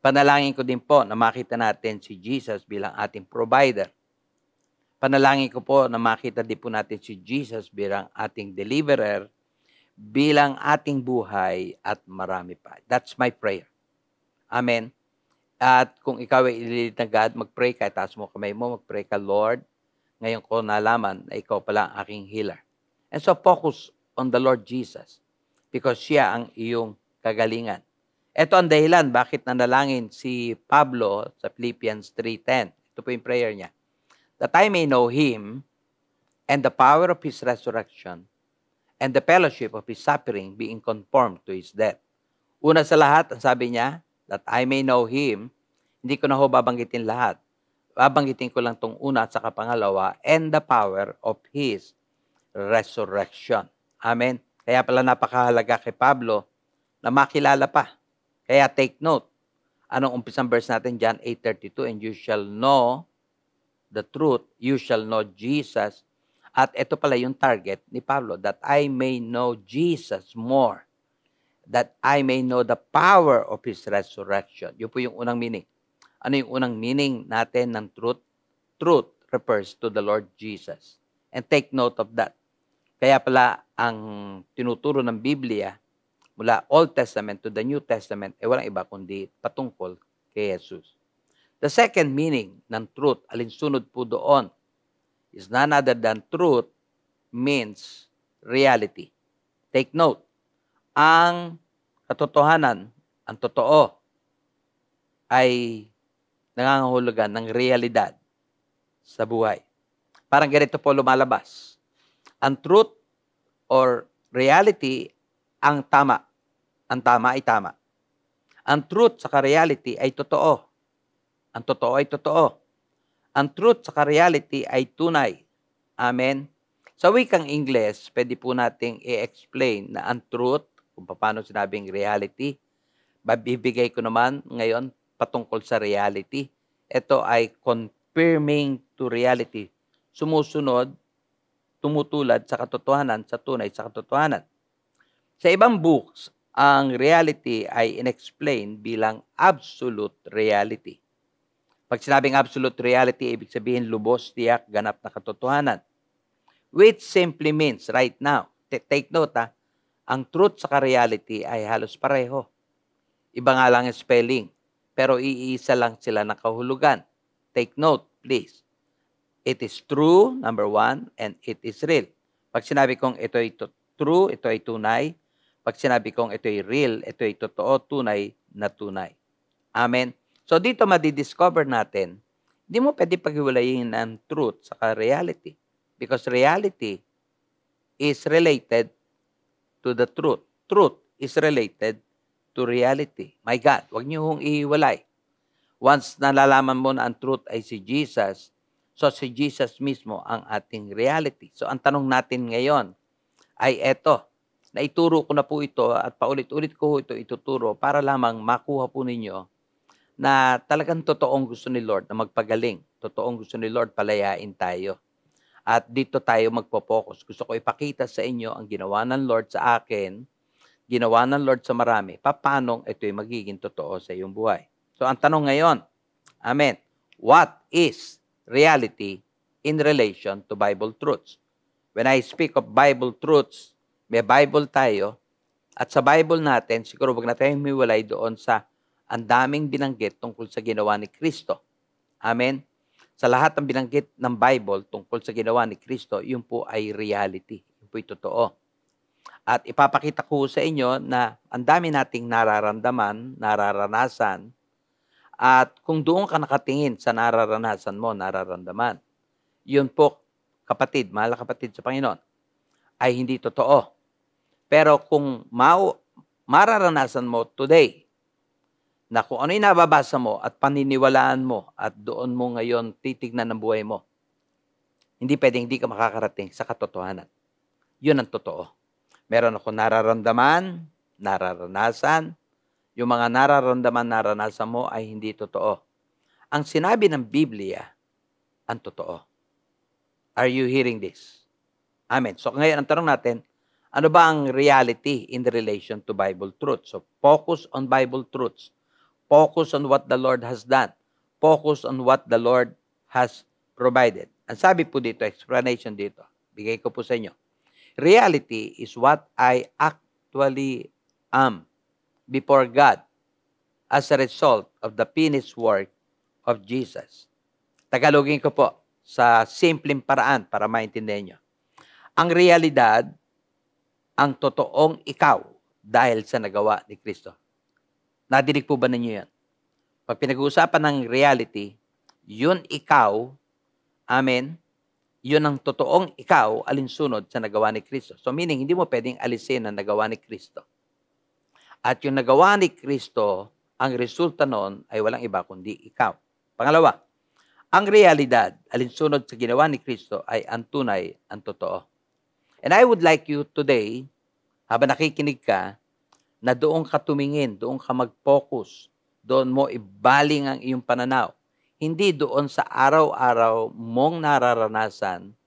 Speaker 4: Panalangin ko din po na makita natin si Jesus bilang ating provider. Panalangin ko po na makita din po natin si Jesus bilang ating deliverer, bilang ating buhay at marami pa. That's my prayer. Amen. At kung ikaw ay ililit na God, mag-pray ka, taas mo kamay mo, mag-pray ka, Lord, ngayon ko nalaman na ikaw pala ang aking healer. And so focus on the Lord Jesus because siya ang iyong kagalingan. Ito ang dahilan bakit nanalangin si Pablo sa Philippians 3:10. Ito po yung prayer niya. That I may know Him and the power of His resurrection and the fellowship of His suffering, being conformed to His death. Una sa lahat, ang sabi niya, that I may know Him, hindi ko na ho babanggitin lahat. Babanggitin ko lang itong una at saka pangalawa, and the power of His resurrection. Amen. Kaya pala napakahalaga kay Pablo na makilala pa. Kaya take note. Anong umpisang verse natin? John 8:32, and you shall know the truth, you shall know Jesus. At ito pala yung target ni Pablo, that I may know Jesus more, that I may know the power of His resurrection. Yun po yung unang meaning. Ano yung unang meaning natin ng truth? Truth refers to the Lord Jesus. And take note of that. Kaya pala, ang tinuturo ng Biblia, mula Old Testament to the New Testament, walang iba kundi patungkol kay Jesus. The second meaning ng truth, alinsunod po doon, is none other than truth means reality. Take note, ang katotohanan, ang totoo, ay nangangahulugan ng realidad sa buhay. Parang ganito po lumalabas. Ang truth or reality, ang tama. Ang tama ay tama. Ang truth sa reality ay totoo. Ang totoo ay totoo. Ang truth sa reality ay tunay. Amen? Sa wikang Ingles, pwede po nating i-explain na ang truth, kung paano sinabing reality, babibigay ko naman ngayon patungkol sa reality. Ito ay confirming to reality. Sumusunod, tumutulad sa katotohanan, sa tunay sa katotohanan. Sa ibang books, ang reality ay inexplain bilang absolute reality. Pag sinabing absolute reality, ibig sabihin lubos, tiyak, ganap na katotohanan. Which simply means, right now, take note ang truth sa reality ay halos pareho. Iba nga lang ang spelling, pero iisa lang sila ng kahulugan. Take note, please. It is true, number one, and it is real. Pag sinabi kong ito ay true, ito ay tunay. Pag sinabi kong ito ay real, ito ay totoo, tunay na tunay. Amen? So dito madidiscover natin, hindi mo pwede paghiwalayin ang truth sa reality. Because reality is related to the truth. Truth is related to reality. My God, huwag niyo hong ihiwalay. Once nalalaman mo na ang truth ay si Jesus, so si Jesus mismo ang ating reality. So ang tanong natin ngayon ay eto. Naituro ko na po ito at paulit-ulit ko ito ituturo para lamang makuha po ninyo na talagang totoong gusto ni Lord na magpagaling. Totoong gusto ni Lord palayain tayo. At dito tayo magpo-focus. Gusto ko ipakita sa inyo ang ginawa ng Lord sa akin, ginawa ng Lord sa marami, paano ito'y magiging totoo sa iyong buhay. So ang tanong ngayon, amen, what is reality in relation to Bible truths? When I speak of Bible truths, may Bible tayo, at sa Bible natin, siguro wag na tayong humiwalay doon sa ang daming binanggit tungkol sa ginawa ni Kristo. Amen? Sa lahat ng binanggit ng Bible tungkol sa ginawa ni Kristo, yun po ay reality. Yun po ay totoo. At ipapakita ko sa inyo na ang dami nating nararamdaman, nararanasan, At kung doon ka nakatingin sa nararanasan mo, nararamdaman, yun po, kapatid, mahal na kapatid sa Panginoon, ay hindi totoo. Pero kung mararanasan mo today, na kung ano yung nababasa mo at paniniwalaan mo at doon mo ngayon titignan ng buhay mo, hindi pwedeng hindi ka makakarating sa katotohanan. Yun ang totoo. Meron ako nararamdaman, nararanasan. Yung mga nararamdaman, naranasan mo ay hindi totoo. Ang sinabi ng Biblia, ang totoo. Are you hearing this? Amen. So ngayon, ang tanong natin, ano ba ang reality in the relation to Bible truth? So focus on Bible truths. Focus on what the Lord has done. Focus on what the Lord has provided. Ang sabi po dito, explanation dito, bigay ko po sa inyo. Reality is what I actually am before God as a result of the finished work of Jesus. Tagalogin ko po sa simpleng paraan para maintindihan nyo. Ang realidad, ang totoong ikaw dahil sa nagawa ni Kristo. Nadinig po ba ninyo yan? Pag pinag-uusapan ng reality, yun ikaw, amen, yun ang totoong ikaw alinsunod sa nagawa ni Kristo. So meaning, hindi mo pwedeng alisin ang nagawa ni Kristo. At yung nagawa ni Kristo, ang resulta noon ay walang iba kundi ikaw. Pangalawa, ang realidad, alinsunod sa ginawa ni Kristo ay ang tunay, ang totoo. And I would like you today, habang nakikinig ka, na doon ka tumingin, doon ka mag-focus, doon mo ibaling ang iyong pananaw. Hindi doon sa araw-araw mong nararanasan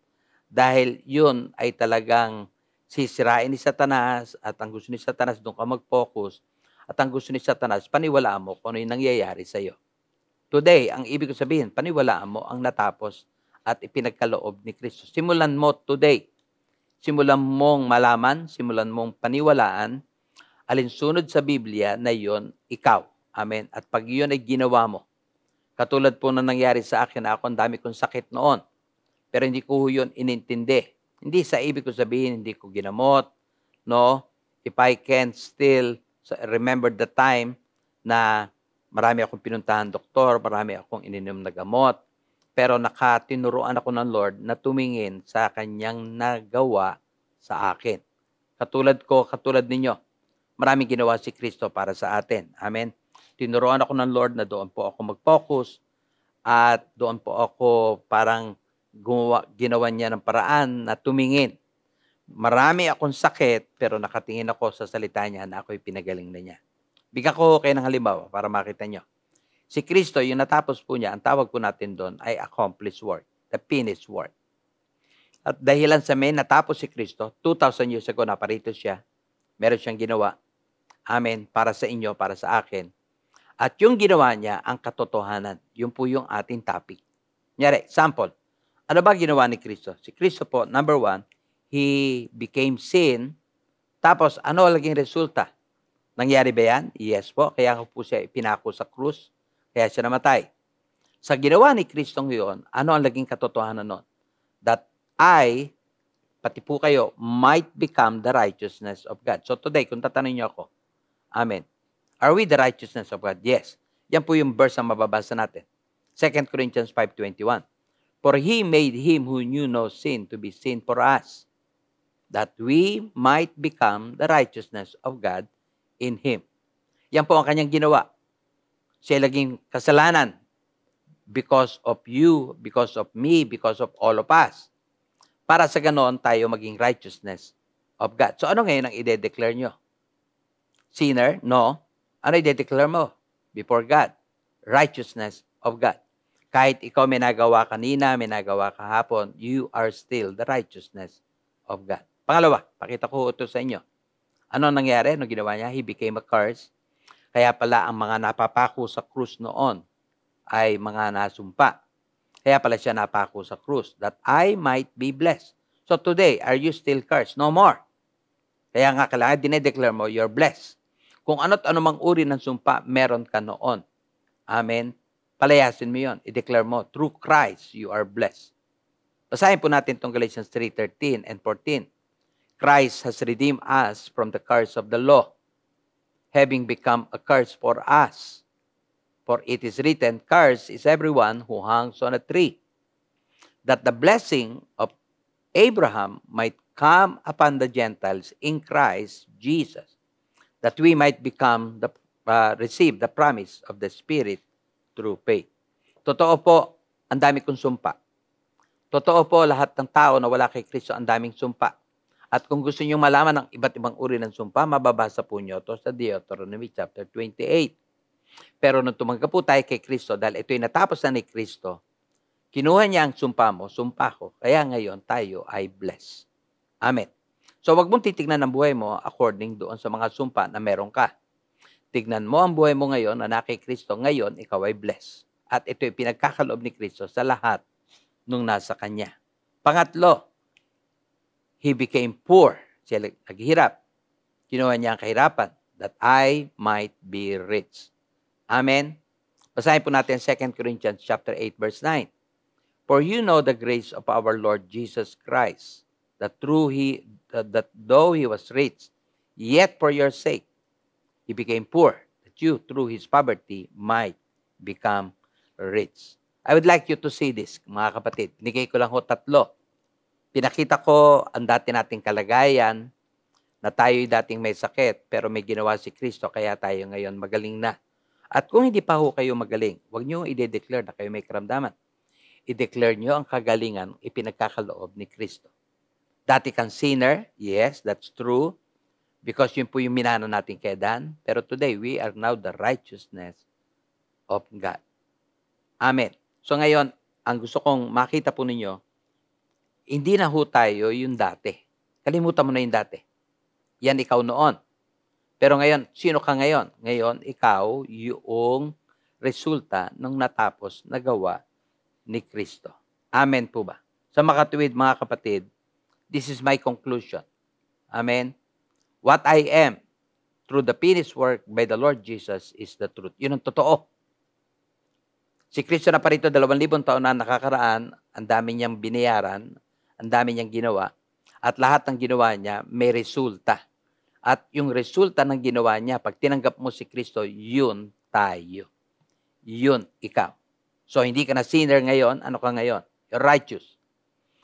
Speaker 4: dahil yun ay talagang sisirain ni Satanas at ang gusto ni Satanas doon ka mag-focus at ang gusto ni Satanas, paniwalaan mo kung ano yung nangyayari sa iyo. Today, ang ibig ko sabihin, paniwalaan mo ang natapos at ipinagkaloob ni Kristo. Simulan mo today. Simulan mong malaman, simulan mong paniwalaan, alinsunod sa Biblia na yon ikaw. Amen. At pag yun ay ginawa mo, katulad po na nangyari sa akin, ako ang dami kong sakit noon. Pero hindi ko yun inintindi. Hindi sa ibig ko sabihin, hindi ko ginamot. No? If I can still remember the time na marami akong pinuntahan doktor, marami akong ininom na gamot, pero nakatinuruan ako ng Lord na tumingin sa kanyang nagawa sa akin. Katulad ninyo, maraming ginawa si Kristo para sa atin. Amen. Tinuruan ako ng Lord na doon po ako mag-focus at doon po ako parang ginawa niya ng paraan na tumingin. Marami akong sakit pero nakatingin ako sa salita niya na ako'y pinagaling na niya. Bigyan ko kayo ng halimbawa para makita niyo. Si Kristo, yung natapos po niya, ang tawag po natin doon ay accomplished work, the finished work. At dahilan sa may natapos si Kristo, 2,000 years ago, naparito siya, meron siyang ginawa. Amen. Para sa inyo, para sa akin. At yung ginawa niya, ang katotohanan. Yun po yung ating topic. Nyari, sample. Ano ba ginawa ni Kristo? Si Kristo po, number 1, He became sin. Tapos, ano laging resulta? Nangyari ba yan? Yes po. Kaya po siya pinako sa krus. Kaya siya namatay. Sa ginawa ni Kristo ngayon, ano ang laging katotohanan nun? That I, pati po kayo, might become the righteousness of God. So today, kung tatanungin niyo ako, amen. Are we the righteousness of God? Yes. Yan po yung verse na mababasa natin. 2 Corinthians 5:21. For He made Him who knew no sin to be sin for us, that we might become the righteousness of God in Him. Yan po ang kanyang ginawa. Siya laging kasalanan because of you, because of me, because of all of us. Para sa ganoon tayo maging righteousness of God. So ano ngayon ang ide-declare nyo? Sinner? No. Ano ide-declare mo? Before God. Righteousness of God. Kahit ikaw may nagawa kanina, may nagawa kahapon, you are still the righteousness of God. Pangalawa, pakita ko ito sa inyo. Ano nangyari? Ano ginawa niya? He became a curse. Kaya pala ang mga napapako sa krus noon ay mga nasumpa. Kaya pala siya napako sa krus, that I might be blessed. So today, are you still cursed? No more. Kaya nga kailangan dinedeclare mo, you're blessed. Kung ano't ano mang uri ng sumpa, meron ka noon. Amen. Palayasin mo yun. I-declare mo, through Christ, you are blessed. Basahin po natin itong Galatians 3:13 and 14. Christ has redeemed us from the curse of the law, having become a curse for us. For it is written, cursed is everyone who hangs on a tree, that the blessing of Abraham might come upon the Gentiles in Christ Jesus, that we might receive the promise of the Spirit through faith. Totoo po, ang dami kong sumpa. Totoo po, lahat ng tao na wala kay Kristo, ang daming sumpa. At kung gusto niyo malaman ang iba't ibang uri ng sumpa, mababasa po niyo ito sa Deuteronomy chapter 28. Pero nung tumanggap po tayo kay Kristo, dahil ito'y natapos na ni Kristo, kinuha niya ang sumpa mo, sumpa ko. Kaya ngayon tayo ay blessed. Amen. So wag mong titignan ang buhay mo according doon sa mga sumpa na meron ka. Tignan mo ang buhay mo ngayon na kay Kristo, ngayon ikaw ay blessed. At ito'y pinagkakaloob ni Kristo sa lahat nung nasa Kanya. Pangatlo, He became poor. Siya naghihirap. Kinuha niya ang kahirapan that I might be rich. Amen. Basahin po natin 2 Corinthians chapter 8 verse 9. For you know the grace of our Lord Jesus Christ, that though he was rich, yet for your sake he became poor, that you through his poverty might become rich. I would like you to see this, mga kapatid. Binigay ko lang ho 3. Pinakita ko ang dati nating kalagayan, na tayo'y dating may sakit, pero may ginawa si Kristo, kaya tayo ngayon magaling na. At kung hindi pa ho kayo magaling, huwag niyo i-declare na kayo may karamdaman. I-declare niyo ang kagalingan ipinagkakaloob ni Kristo. Dati kang sinner, yes, that's true, because yun po yung minana natin kay Dan. Pero today, we are now the righteousness of God. Amen. So ngayon, ang gusto kong makita po ninyo, hindi na ho tayo yung dati. Kalimutan mo na yung dati. Yan ikaw noon. Pero ngayon, sino ka ngayon? Ngayon, ikaw yung resulta ng natapos na gawa ni Kristo. Amen po ba? Sa makatuwid, mga kapatid, this is my conclusion. Amen? What I am through the finished work by the Lord Jesus is the truth. Yun ang totoo. Si Kristo na parito 2,000 taon na nakakaraan, ang dami niyang binayaran, ang dami niyang ginawa, at lahat ng ginawa niya may resulta. At yung resulta ng ginawa niya, pag tinanggap mo si Kristo, yun tayo. Yun ikaw. So, hindi ka na sinner ngayon. Ano ka ngayon? You're righteous.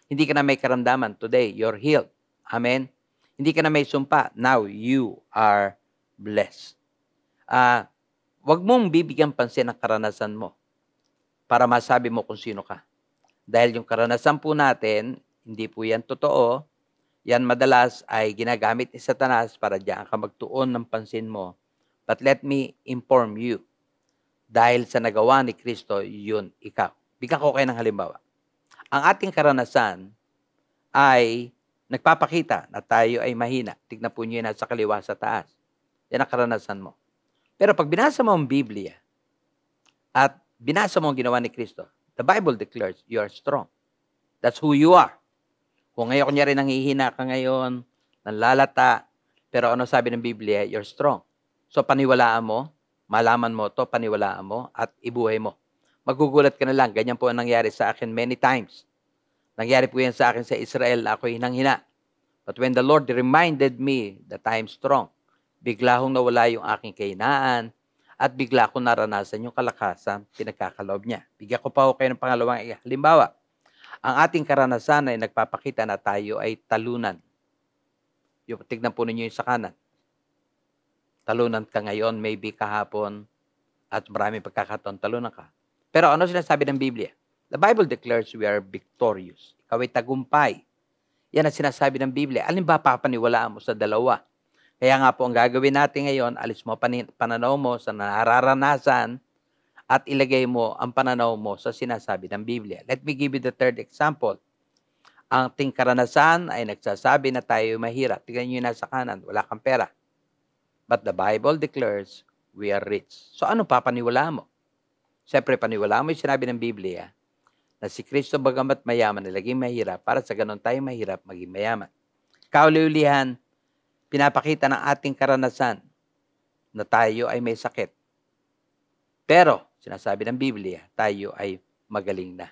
Speaker 4: Hindi ka na may karamdaman. Today, you're healed. Amen? Hindi ka na may sumpa. Now, you are blessed. Wag mong bibigyan pansin ang karanasan mo para masabi mo kung sino ka. Dahil yung karanasan po natin, hindi po yan totoo. Yan madalas ay ginagamit ni Satanas para diyan ka magtuon ng pansin mo. But let me inform you, dahil sa nagawa ni Kristo, yun ikaw. Bigyan ko kayo ng halimbawa. Ang ating karanasan ay nagpapakita na tayo ay mahina. Tignan po nyo yun sa kaliwa sa taas. Yan ang karanasan mo. Pero pag binasa mo ang Biblia at binasa mo ang ginawa ni Kristo, the Bible declares you are strong. That's who you are. Kung ngayon kunyari nanghihina ka ngayon, nanlalata, pero ano sabi ng Biblia, you're strong. So paniwalaan mo, malaman mo to, paniwalaan mo, at ibuhay mo. Magugulat ka na lang, ganyan po ang nangyari sa akin many times. Nangyari po yan sa akin sa Israel, ako'y hinang-hina. But when the Lord reminded me that I am strong, bigla hong nawala yung aking kahinaan, at bigla akong naranasan yung kalakasan, pinagkakaloob niya. Bigyan ko pa ho kayo ng pangalawang halimbawa. Ang ating karanasan ay nagpapakita na tayo ay talunan. Yung tignan po ninyo yung sa kanan. Talunan ka ngayon, maybe kahapon, at maraming pagkakataon, talunan ka. Pero ano sinasabi ng Biblia? The Bible declares we are victorious. Ikaw ay tagumpay. Yan ang sinasabi ng Biblia. Alin ba papaniwalaan mo sa dalawa? Kaya nga po ang gagawin natin ngayon, alis mo pananaw mo sa nararanasan at ilagay mo ang pananaw mo sa sinasabi ng Biblia. Let me give you the third example. Ang ating karanasan ay nagsasabi na tayo mahirap. Tingnan nyo yung nasa kanan, wala kang pera. But the Bible declares we are rich. So ano papaniwala mo? Siyempre, paniwala mo yung sinabi ng Biblia na si Kristo bagamat mayaman na laging mahirap para sa ganun tayo mahirap maging mayaman. Kauli-ulihan, pinapakita ng ating karanasan na tayo ay may sakit. Pero, sinasabi ng Biblia, tayo ay magaling na.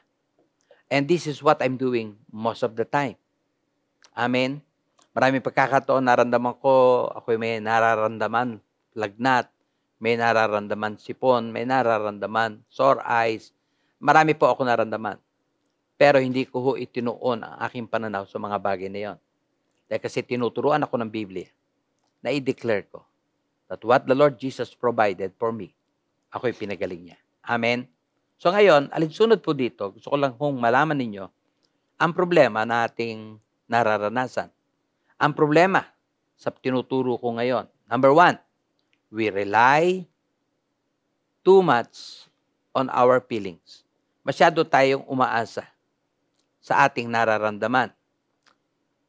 Speaker 4: And this is what I'm doing most of the time. Amen? Maraming pagkakataon, naramdaman ko, ako'y may nararamdaman, lagnat, may nararamdaman sipon, may nararamdaman sore eyes. Marami po ako nararamdaman. Pero hindi ko ho itinuon ang aking pananaw sa mga bagay na yon. Dahil kasi tinuturuan ako ng Biblia na i-declare ko that what the Lord Jesus provided for me, ako'y pinagaling niya. Amen? So ngayon, alinsunod po dito, gusto ko lang hong malaman ninyo ang problema na ating nararanasan. Ang problema sa tinuturo ko ngayon, number 1, we rely too much on our feelings. Masyado tayong umaasa sa ating nararamdaman,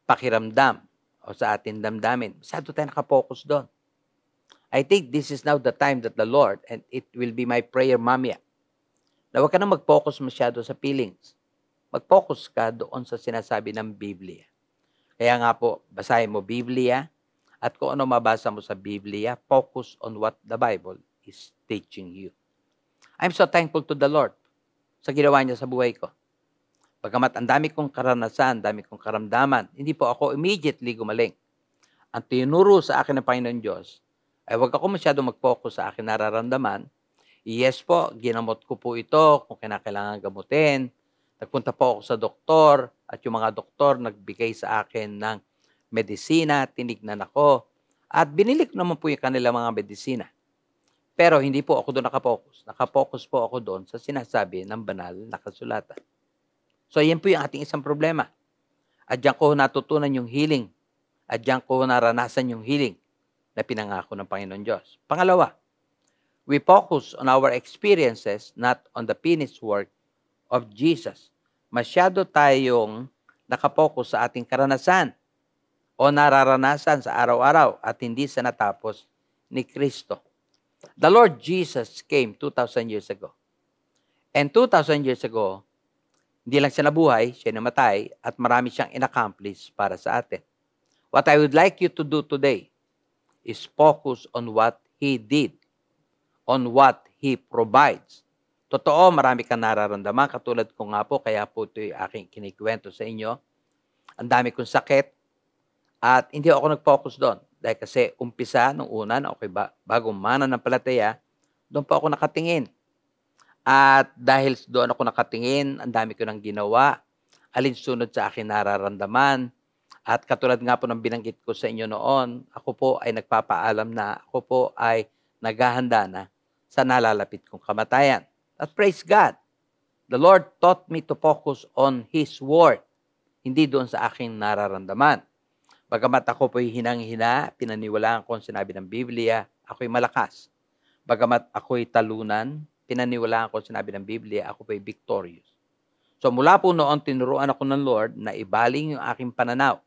Speaker 4: pakiramdam, o sa ating damdamin. Masyado tayong nakapokus doon. I think this is now the time that the Lord, and it will be my prayer mamaya, na huwag ka na mag-focus masyado sa feelings. Mag-focus ka doon sa sinasabi ng Biblia. Kaya nga po, basahin mo Biblia, at kung ano mabasa mo sa Biblia, focus on what the Bible is teaching you. I'm so thankful to the Lord sa ginawa niya sa buhay ko. Bagamat ang dami kong karanasan, dami kong karamdaman, hindi po ako immediately gumaling. Ang tinuro sa akin ng Panginoon Diyos, ay huwag ako masyado mag-focus sa akin nararamdaman. Yes po, ginamot ko po ito kung kinakailangan gamutin. Nagpunta po ako sa doktor at yung mga doktor nagbigay sa akin ng medisina, tinignan ako at binili ko naman po yung kanilang mga medisina. Pero hindi po ako doon nakapokus. Nakapokus po ako doon sa sinasabi ng banal na kasulatan. So yan po yung ating isang problema. At diyan ko natutunan yung healing. At diyan ko naranasan yung healing na pinangako ng Panginoon Diyos. Pangalawa, we focus on our experiences, not on the finished work of Jesus. Masyado tayong nakapokus sa ating karanasan o nararanasan sa araw-araw at hindi sa natapos ni Kristo. The Lord Jesus came 2,000 years ago. And 2,000 years ago, hindi lang siya nabuhay, siya namatay, at marami siyang inaccomplish para sa atin. What I would like you to do today is focus on what He did, on what He provides. Totoo, marami kang nararamdaman. Katulad ko nga po, kaya po ito yung aking kinikwento sa inyo. Ang dami kong sakit, at hindi ako nag-focus doon. Dahil kasi umpisa, nung una, okay, bagong mananampalataya, doon po ako nakatingin. At dahil doon ako nakatingin, ang dami ko nang ginawa, alinsunod sa akin nararamdaman. At katulad nga po ng binanggit ko sa inyo noon, ako po ay nagpapaalam na, ako po ay naghahanda na sa nalalapit kong kamatayan. At praise God, the Lord taught me to focus on His Word, hindi doon sa aking nararamdaman. Bagamat ako po'y hinang-hina, pinaniwalaan ko ang sinabi ng Biblia, ako'y malakas. Bagamat ako'y talunan, pinaniwalaan ko ang sinabi ng Biblia, ako po'y victorious. So mula po noon, tinuruan ako ng Lord na ibaling yung aking pananaw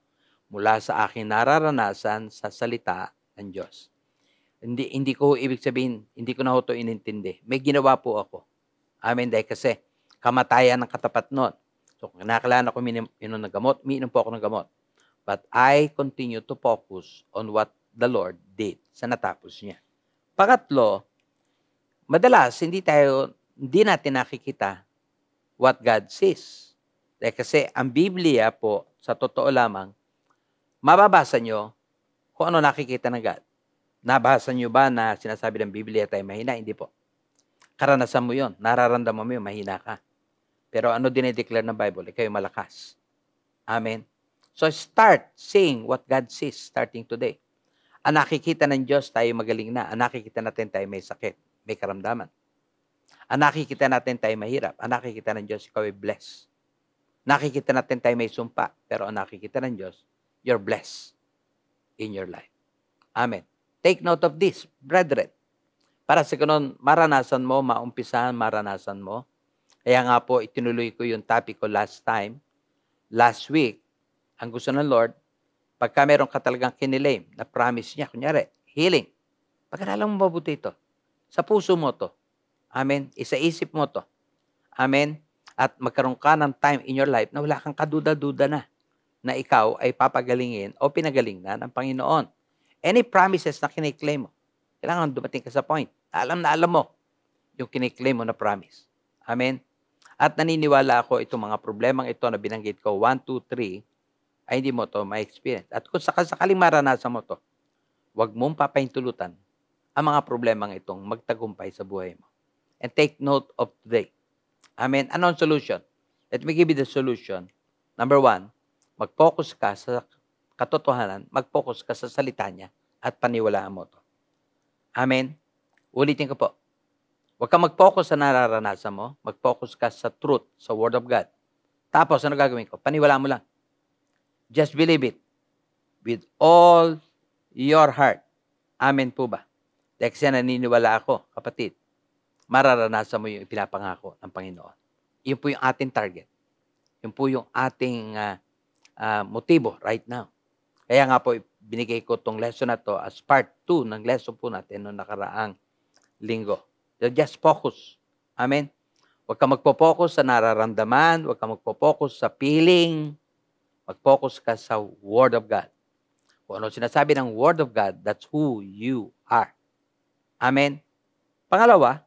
Speaker 4: mula sa aking nararanasan sa salita ng Diyos. Hindi ko ibig sabihin, hindi ko na ito inintindi. May ginawa po ako. Amen, dahil kasi kamatayan ng katapat noon. So kung kinakailangan ako minom ng gamot, miinom po ako ng gamot. But I continue to focus on what the Lord did sa natapos niya. Pangatlo, madalas hindi natin nakikita what God sees. Dahil kasi ang Biblia po, sa totoo lamang, mababasa nyo kung ano nakikita ng God. Nabasa nyo ba na sinasabi ng Biblia tayo mahina? Hindi po. Karanasan mo yun. Nararamdaman mo yun, mahina ka. Pero ano dinideclare ng Bible? Ikaw yung malakas. Amen. So start seeing what God sees starting today. Ang nakikita ng Diyos, tayo magaling na. Ang nakikita natin, tayo may sakit, may karamdaman. Ang nakikita natin, tayo mahirap. Ang nakikita ng Diyos, ikaw ay blessed. Nakikita natin, tayo may sumpa. Pero ang nakikita ng Diyos, you're blessed in your life. Amen. Take note of this, brethren. Para sa ganun, maranasan mo, maumpisahan, maranasan mo. Kaya nga po, itinuloy ko yung topic ko last week. Ang gusto ng Lord, pagka meron ka talagang kinilaim na promise niya, kunyari, healing. Pagkaralan mo mabuti ito. Sa puso mo to. Amen. Isa-isip mo to. Amen. At magkaroon ka ng time in your life na wala kang kaduda-duda na ikaw ay papagalingin o pinagaling na ng Panginoon. Any promises na kiniklaim mo, kailangan dumating ka sa point. Alam na alam mo yung kiniklaim mo na promise. Amen. At naniniwala ako itong mga problemang ito na binanggit ko, 1, 2, 3, ay hindi mo to ma-experience. At kung sakaling maranasan mo to, huwag mong papahintulutan ang mga problemang itong magtagumpay sa buhay mo. And take note of today. Amen. Ano ang solution? Let me give you the solution. Number 1, mag-focus ka sa katotohanan, mag-focus ka sa salita niya at paniwalaan mo to. Amen. Ulitin ko po. Huwag kang mag-focus sa nararanasan mo, mag-focus ka sa truth, sa Word of God. Tapos, ano gagawin ko? Paniwalaan mo lang. Just believe it with all your heart. Amen po ba? Kasi naniniwala ako, kapatid, mararanasan mo yung ipinapangako ng Panginoon. Yun po yung ating target. Yun po yung ating motibo right now. Kaya nga po, binigay ko itong lesson na to as part 2 ng lesson po natin noong nakaraang linggo. So just focus. Amen? Huwag ka magpo-focus sa nararamdaman, huwag ka magpo-focus sa feeling, mag-focus ka sa Word of God. Kung ano sinasabi ng Word of God, that's who you are. Amen? Pangalawa,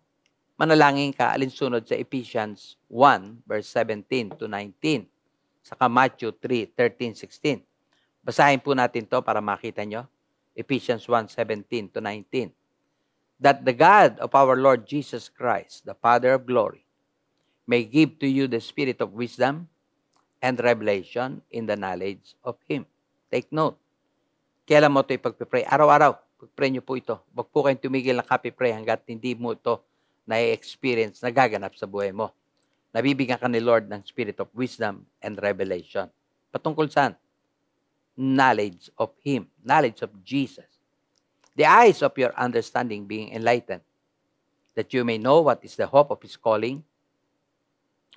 Speaker 4: manalangin ka alinsunod sa Ephesians 1, verse 17 to 19, saka Matthew 3, 13, 16. Basahin po natin to para makita nyo. Ephesians 1, 17 to 19. That the God of our Lord Jesus Christ, the Father of glory, may give to you the spirit of wisdom and revelation in the knowledge of Him. Take note. Kailan mo ito ipag-pray? Araw-araw. Pag-pray nyo po ito. Huwag po kayong tumigil na copy-pray hanggat hindi mo ito na-experience, nagaganap sa buhay mo. Nabibigyan ka ni Lord ng spirit of wisdom and revelation. Patungkol saan? Knowledge of Him. Knowledge of Jesus. The eyes of your understanding being enlightened, that you may know what is the hope of His calling,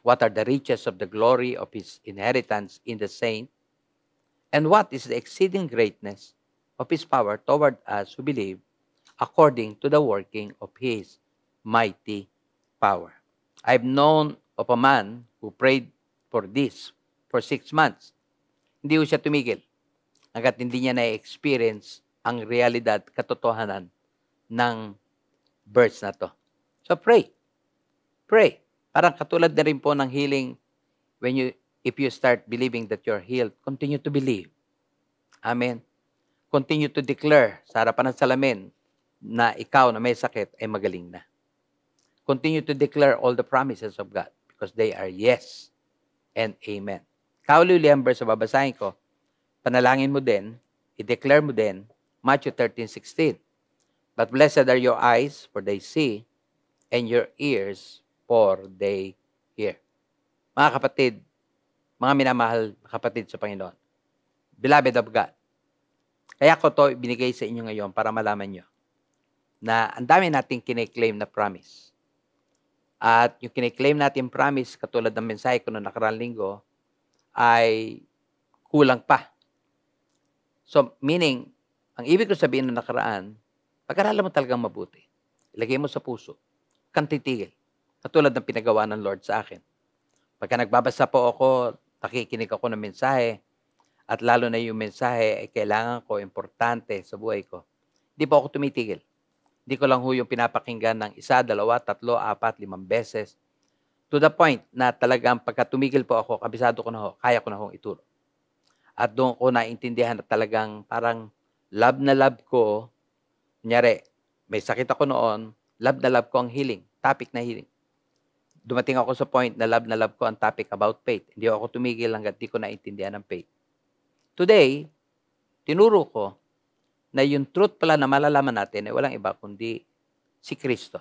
Speaker 4: what are the riches of the glory of His inheritance in the saint, and what is the exceeding greatness of His power toward us who believe, according to the working of His mighty power. I've known of a man who prayed for this for 6 months. Hindi ko siya tumigil hanggat hindi niya na-experience ang realidad, katotohanan ng verse na to. So pray. Pray. Parang katulad na rin po ng healing if you start believing that you're healed, continue to believe. Amen. Continue to declare sa harapan ng salamin na ikaw na may sakit ay magaling na. Continue to declare all the promises of God because they are yes and amen. Kauli-uli ang verse na babasahin ko, panalangin mo din, i-declare mo din, Matthew 13:16. But blessed are your eyes, for they see, and your ears, for they hear. Mga kapatid, mga minamahal na kapatid sa Panginoon, beloved of God, kaya ko to binigay sa inyo ngayon para malaman nyo na ang dami nating kine-claim na promise. At yung kine-claim natin promise, katulad ng mensahe ko noong nakaraang linggo, ay kulang pa. So, meaning, ang ibig ko sabihin noong nakaraan, pag-aralan mo talagang mabuti. Ilagay mo sa puso. Kang titigil. Katulad ng pinagawa ng Lord sa akin. Pagka nagbabasa po ako, nakikinig ako ng mensahe, at lalo na yung mensahe ay kailangan ko, importante sa buhay ko. Hindi po ako tumitigil. Hindi ko lang yung pinapakinggan ng 1, 2, 3, 4, 5 beses. To the point na talagang pagka tumigil po ako, kabisado ko na kaya ko na ituro. At doon ko naintindihan na talagang parang love na love ko. Kunyari, may sakit ako noon, love na love ko ang healing, topic na healing. Dumating ako sa point na love ko ang topic about faith. Hindi ako tumigil hanggang di ko naintindihan ng faith. Today, tinuro ko na yung truth pala na malalaman natin ay walang iba kundi si Kristo.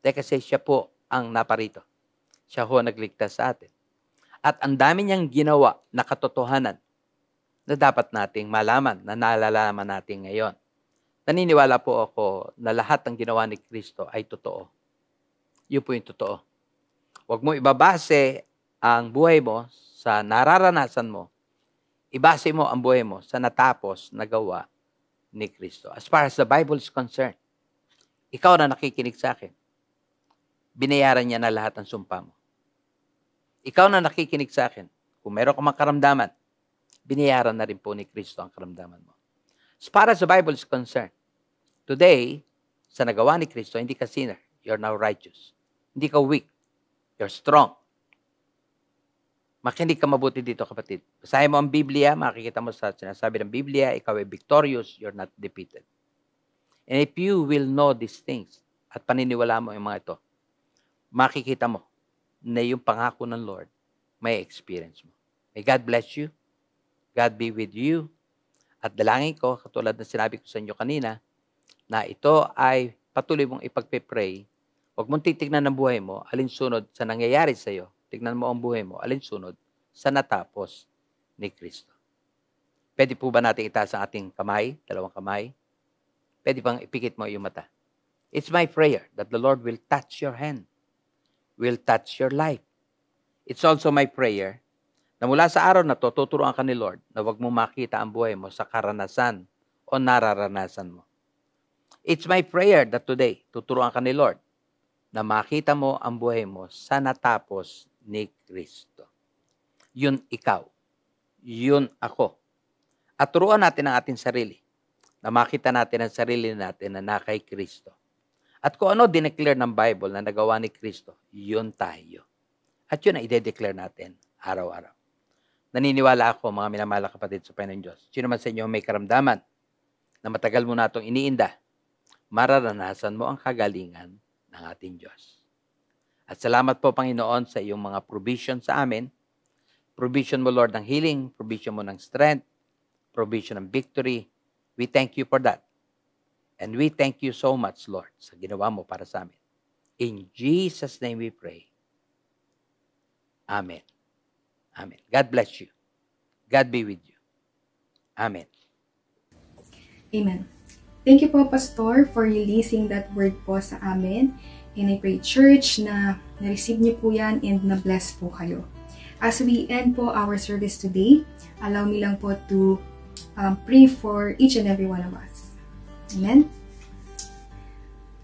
Speaker 4: Dahil kasi siya po ang naparito. Siya ho nagligtas sa atin. At ang dami niyang ginawa na katotohanan na dapat nating malaman, na nalalaman natin ngayon. Naniniwala po ako na lahat ng ginawa ni Kristo ay totoo. Yun po yung totoo. Huwag mo ibabase ang buhay mo sa nararanasan mo. Ibase mo ang buhay mo sa natapos na gawa ni Kristo. As far as the Bible is concerned, ikaw na nakikinig sa akin, binayaran niya na lahat ng sumpa mo. Ikaw na nakikinig sa akin, kung meron ka mang karamdaman, binayaran na rin po ni Kristo ang karamdaman mo. As far as the Bible is concerned, today, sa nagawa ni Kristo, hindi ka sinner. You're now righteous. Hindi ka weak. You're strong. Makinig ka mabuti dito, kapatid. Basahin mo ang Biblia, makikita mo sa sinasabi ng Biblia, ikaw ay victorious, you're not defeated. And if you will know these things at paniniwala mo yung mga ito, makikita mo na yung pangako ng Lord, may experience mo. May God bless you. God be with you. At dalangin ko, katulad na sinabi ko sa inyo kanina, na ito ay patuloy mong ipagpe-pray. Huwag mong titignan ng buhay mo, alinsunod sa nangyayari sa iyo. Tignan mo ang buhay mo, alinsunod sa natapos ni Kristo. Pwede po ba natin itaas ang ating kamay, dalawang kamay? Pwede bang ipikit mo yung mata? It's my prayer that the Lord will touch your hand, will touch your life. It's also my prayer na mula sa araw na to, tuturuan ka ni Lord na huwag mo makita ang buhay mo sa karanasan o nararanasan mo. It's my prayer that today, tuturuan ka ni Lord na makita mo ang buhay mo sa natapos ni Kristo. Yun ikaw. Yun ako. At turuan natin ang ating sarili na makita natin ang sarili natin na nakay Kristo. At kung ano dineclare ng Bible na nagawa ni Kristo, yun tayo. At yun ang ide-declare natin araw-araw. Naniniwala ako, mga minamahal na kapatid sa Panginoon Diyos. Sino man sa inyo may karamdaman na matagal mo na itong iniinda, mararanasan mo ang kagalingan ng ating Diyos. At salamat po, Panginoon, sa iyong mga provision sa amin. Provision mo, Lord, ng healing, provision mo ng strength, provision ng victory. We thank you for that. And we thank you so much, Lord, sa ginawa mo para sa amin. In Jesus' name we pray. Amen. Amen. God bless you. God be with you. Amen.
Speaker 1: Amen. Thank you po, Pastor, for releasing that word po sa amin. And I pray, Church, na na-receive niyo po yan and na-bless po kayo. As we end po our service today, allow me lang po to pray for each and every one of us. Amen.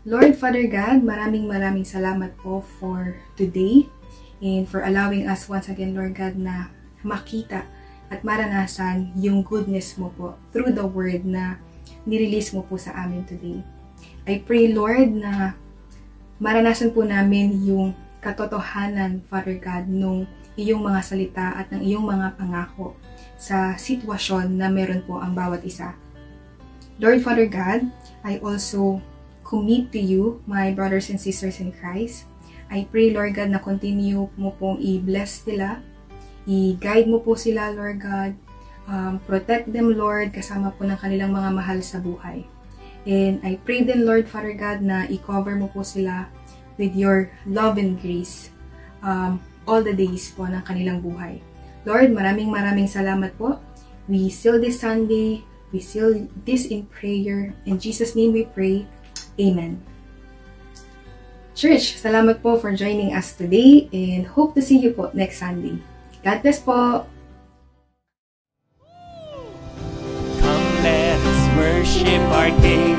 Speaker 1: Lord, Father God, maraming salamat po for today. And for allowing us once again, Lord God, na makita at maranasan yung goodness mo po through the word na nirelease mo po sa amin today. I pray, Lord, na maranasan po namin yung katotohanan, Father God, nung iyong mga salita at ng iyong mga pangako sa sitwasyon na meron po ang bawat isa. Lord, Father God, I also commit to you, my brothers and sisters in Christ. I pray, Lord God, na continue mo pong i-bless sila, i-guide mo po sila, Lord God, protect them, Lord, kasama po ng kanilang mga mahal sa buhay. And I pray din, Lord, Father God, na i-cover mo po sila with your love and grace all the days po ng kanilang buhay. Lord, maraming salamat po. We seal this Sunday, we seal this in prayer. In Jesus' name we pray. Amen. Church, salamat po for joining us today and hope to see you po next Sunday. God bless po!
Speaker 2: Come, let us worship our King.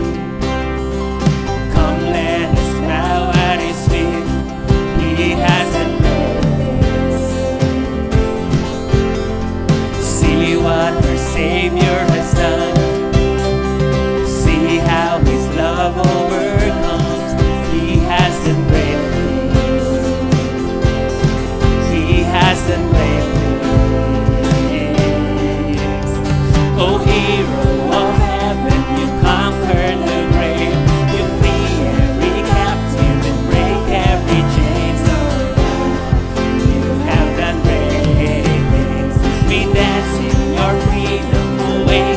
Speaker 2: Come, let us bow at His feet. He has a place. See what our Savior has done. See how His love overcomes. He has done great things. He has done great things. Oh, hero of heaven, you conquered the grave. You free every captive and break every chain. You have done great things. We dance in your freedom away.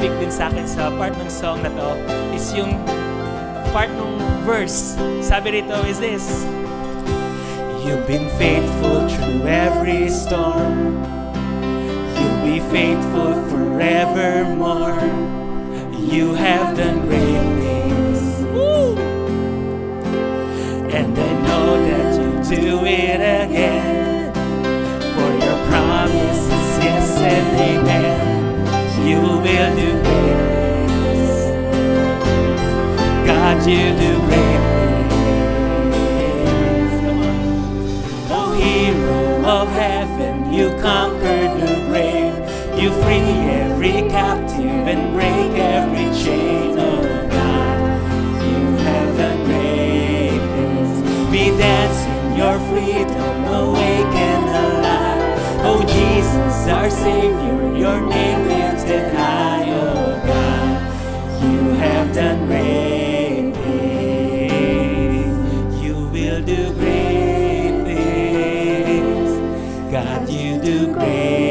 Speaker 2: nag-speak din sa akin sa part ng song na to is yung part ng verse. Sabi rito is this: You've been faithful through every storm. You'll be faithful forevermore. You have done great things. Woo! And I know that you'll do it again. For your promise is yes and amen. You will do great things. God, you do great things. Come on. Oh, hero of heaven, you conquered the grave. You free every captive and break every chain. Oh God, you have done great things. We dance in your freedom, awake and alive. Oh Jesus, our Savior, your name lifted high. Oh God, you have done great things. You will do great things. God, you do great